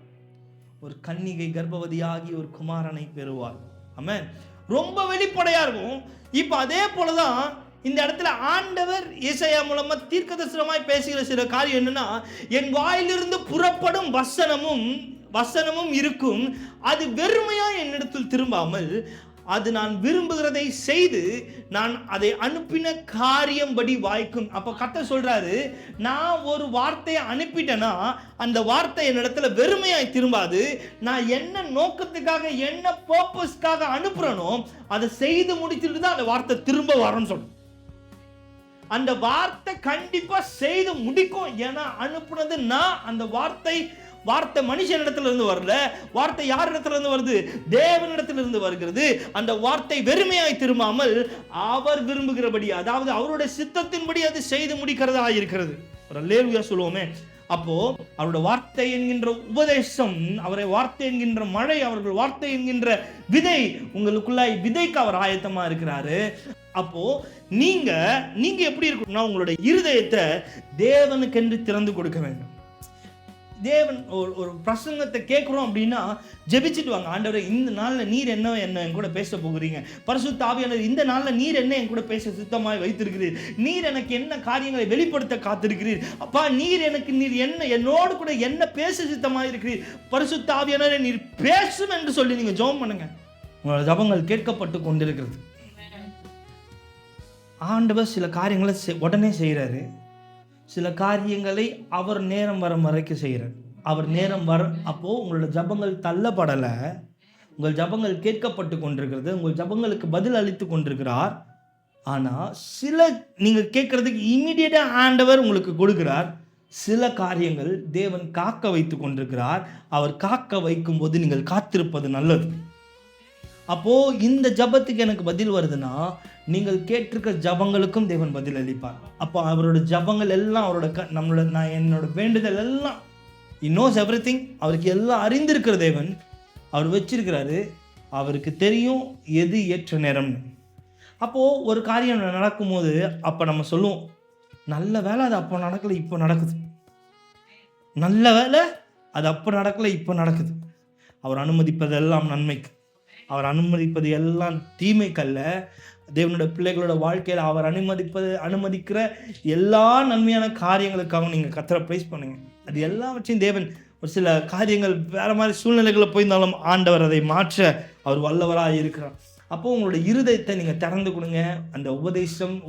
ஒரு கன்னிகை கர்ப்பவதியாகி ஒரு குமாரனை பெறுவார். ஆமென். ரொம்ப வெளிப்படையாக இருக்கும். இப்போ அதே போல தான் இந்த இடத்துல ஆண்டவர் ஏசாயா மூலமா தீர்க்கதரிசனமாய் பேசுகிற சில காரியம் என்னன்னா, என் வாயிலிருந்து புறப்படும் வசனமும் இருக்கும், அது வெறுமையா என்னிடத்தில் திரும்பாமல் அது நான் விரும்புகிறதை செய்து நான் அதை அனுப்பின காரியம்படி வாய்க்கும். அப்ப கர்த்தர் சொல்றாரு, நான் ஒரு வார்த்தையை அனுப்பிட்டேன்னா அந்த வார்த்தை என்னிடத்துல வெறுமையாய் திரும்பாது. நான் என்ன நோக்கத்துக்காக என்ன பர்பஸ்க்காக அனுப்புறனோ அதை செய்து முடிச்சுட்டு தான் அந்த வார்த்தை திரும்ப வரணும்னு சொல்றேன். அந்த வார்த்தை கண்டிப்பா செய்து முடிக்கும். ஏன்னா அனுப்புனது நான். அந்த வார்த்தை மனுஷனிடத்துல இருந்து வரல. வார்த்தை யார் இடத்துல இருந்து வருது? தேவனிடத்துல இருந்து வருகிறது. அந்த வார்த்தை வெறுமையாய் திரும்பாமல் அவர் விரும்புகிறபடி, அதாவது அவருடைய சித்தத்தின்படி அது செய்து முடிக்கிறதா இருக்கிறது. ஒரு அல்லேலூயா சொல்லுவோமே. அப்போ அவருடைய வார்த்தை என்கின்ற உபதேசம், அவரை வார்த்தை என்கின்ற மழை, அவர்கள் வார்த்தை என்கின்ற விதை உங்களுக்குள்ளாய் விதைக்கு அவர் ஆயத்தமா இருக்கிறாரு. அப்போ நீங்க எப்படி இருக்கணும்னா, உங்களுடைய இருதயத்தை தேவனுக்கென்று திறந்து கொடுக்க வேண்டும். தேவன் ஒரு பிரசங்கத்தை கேட்குறோம் அப்படின்னா ஜெபிச்சுட்டு வாங்க. ஆண்டவரே, இந்த நாளில் நீர் என்ன என் கூட பேச போகிறீங்க? பரிசுத்த ஆவியானவர், இந்த நாளில் நீர் என்ன என் கூட பேச சுத்தமாய் வைத்திருக்கிறீர்? நீர் எனக்கு என்ன காரியங்களை வெளிப்படுத்த காத்திருக்கிறீர்? அப்பா, நீர் என்ன என்னோடு கூட என்ன பேச சுத்தமாய் இருக்கிறீர்? பரிசுத்த ஆவியானவரே, நீர் பேசும் என்று சொல்லி நீங்கள் ஜெபம் பண்ணுங்க. உங்களோட ஜெபங்கள் கேட்கப்பட்டு கொண்டிருக்கிறது. ஆண்டவர் சில காரியங்களை உடனே செய்கிறாரு, சில காரியங்களை அவர் நேரம் வர வரைக்கும் செய்கிறார். அவர் நேரம் வர அப்போது உங்களோட ஜபங்கள் தள்ளப்படலை, உங்கள் ஜபங்கள் கேட்கப்பட்டு கொண்டிருக்கிறது, உங்கள் ஜபங்களுக்கு பதில் அளித்து கொண்டிருக்கிறார். ஆனால் சில நீங்கள் கேட்குறதுக்கு இமீடியட்டாக ஆண்டவர் உங்களுக்கு கொடுக்கிறார். சில காரியங்கள் தேவன் காக்க வைத்து கொண்டிருக்கிறார். அவர் காக்க வைக்கும்போது நீங்கள் காத்திருப்பது நல்லது. அப்போது இந்த ஜபத்துக்கு எனக்கு பதில் வருதுன்னா நீங்கள் கேட்டிருக்க ஜபங்களுக்கும் தேவன் பதில் அளிப்பார். அப்போ அவரோட ஜபங்கள் எல்லாம் அவரோட என்னோட வேண்டுதல் எல்லாம் knows everything. அவருக்கு எல்லாம் அறிந்திருக்கிற தேவன் அவர் வச்சிருக்கிறாரு. அவருக்கு தெரியும் எது ஏற்ற நேரம்னு. அப்போது ஒரு காரியம் நடக்கும்போது அப்போ நம்ம சொல்லுவோம், நல்ல வேலை அது அப்போ நடக்கலை, இப்போ நடக்குது. நல்ல வேலை அது அப்போ நடக்கலை, இப்போ நடக்குது. அவர் அனுமதிப்பது எல்லாம் நன்மைக்கு, அவர் அனுமதிப்பது எல்லாம் தீமைக்கல்ல. தேவனோட பிள்ளைகளோட வாழ்க்கையில் அவர் அனுமதிக்கிற எல்லா நன்மையான காரியங்களுக்காகவும் நீங்கள் கர்த்தரை ப்ரைஸ் பண்ணுங்க. அது எல்லாவற்றையும் தேவன் ஒரு சில காரியங்கள் வேறு மாதிரி சூழ்நிலைகளில் போயிருந்தாலும் ஆண்டவர் அதை மாற்ற அவர் வல்லவராக இருக்கிறார். அப்போது உங்களோட இருதயத்தை நீங்கள் திறந்து கொடுங்க. அந்த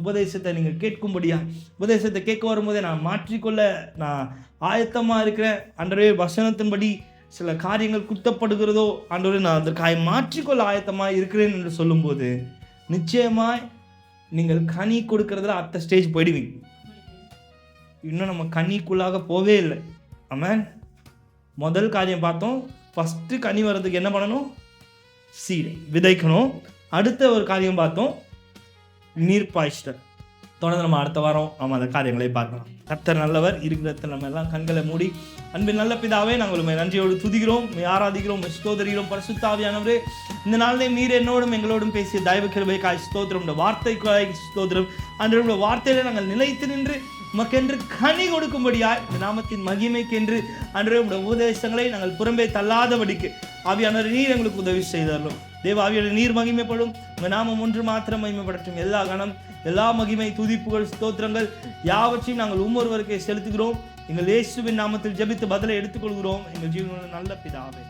உபதேசத்தை நீங்கள் கேட்கும்படியா, உபதேசத்தை கேட்க வரும்போதே நான் மாற்றிக்கொள்ள நான் ஆயத்தமாக இருக்கிறேன். ஆண்டவரே, வசனத்தின்படி சில காரியங்கள் குத்தப்படுகிறதோ ஆண்டவரே, நான் அந்த மாற்றிக்கொள்ள ஆயத்தமாக இருக்கிறேன் என்று சொல்லும்போது நிச்சயமாய் நீங்கள் கனி கொடுக்கறதுல அடுத்த ஸ்டேஜ் போயிடுவீங்க. இன்னும் நம்ம கனிக்குள்ளாக போவே இல்லை. ஆமென். முதல் காரியம் பார்த்தோம், ஃபஸ்ட்டு கனி வர்றதுக்கு என்ன பண்ணணும்? சீடு விதைக்கணும். அடுத்த ஒரு காரியம் பார்த்தோம், நீர் பாய்ச்சிட்டர். தொடர்ந்து நம்ம அடுத்த வாரம் நம்ம அந்த காரியங்களை பார்க்கலாம். கர்த்தர் நல்லவர். இருக்கிறத நம்ம எல்லாம் கண்களை மூடி, அன்பின் நல்ல பிதாவே, நாங்கள் உண்மை நன்றியோடு துதிக்கிறோம், ஆராதிக்கிறோம், ஸ்தோத்திரிக்கிறோம். பரிசுத்த ஆவியானவரே, இந்த நாளிலே நீர் என்னோடும் எங்களோடும் பேசிய தயவு கிருபைக்காய் ஸ்தோத்திரம். இந்த வார்த்தைக்காய் ஸ்தோத்திரம். அன்றைய வார்த்தையில நாங்கள் நிலைத்து நின்று உமக்கென்று கனி கொடுக்கும்படியாய் இந்த நாமத்தின் மகிமைக்கென்று அன்றைய உபதேசங்களை நாங்கள் புறம்பே தள்ளாதபடிக்கு ஆவியானவர் நீர் எங்களுக்கு உதவி செய்தாலும் தேவ ஆவியான நீர் மகிமைப்படும். உங்கள் நாமம் ஒன்று மாத்திரம் மகிமைப்படட்டும். எல்லா கணம், எல்லா மகிமை, துதிப்புகள், ஸ்தோத்திரங்கள் யாவற்றையும் நாங்கள் ஒவ்வொருவருக்கே செலுத்துகிறோம். எங்கள் இயேசுவின் நாமத்தில் ஜெபித்து பதிலை எடுத்துக்கொள்கிறோம். எங்கள் ஜீவனுள்ள நல்ல பிதாவே.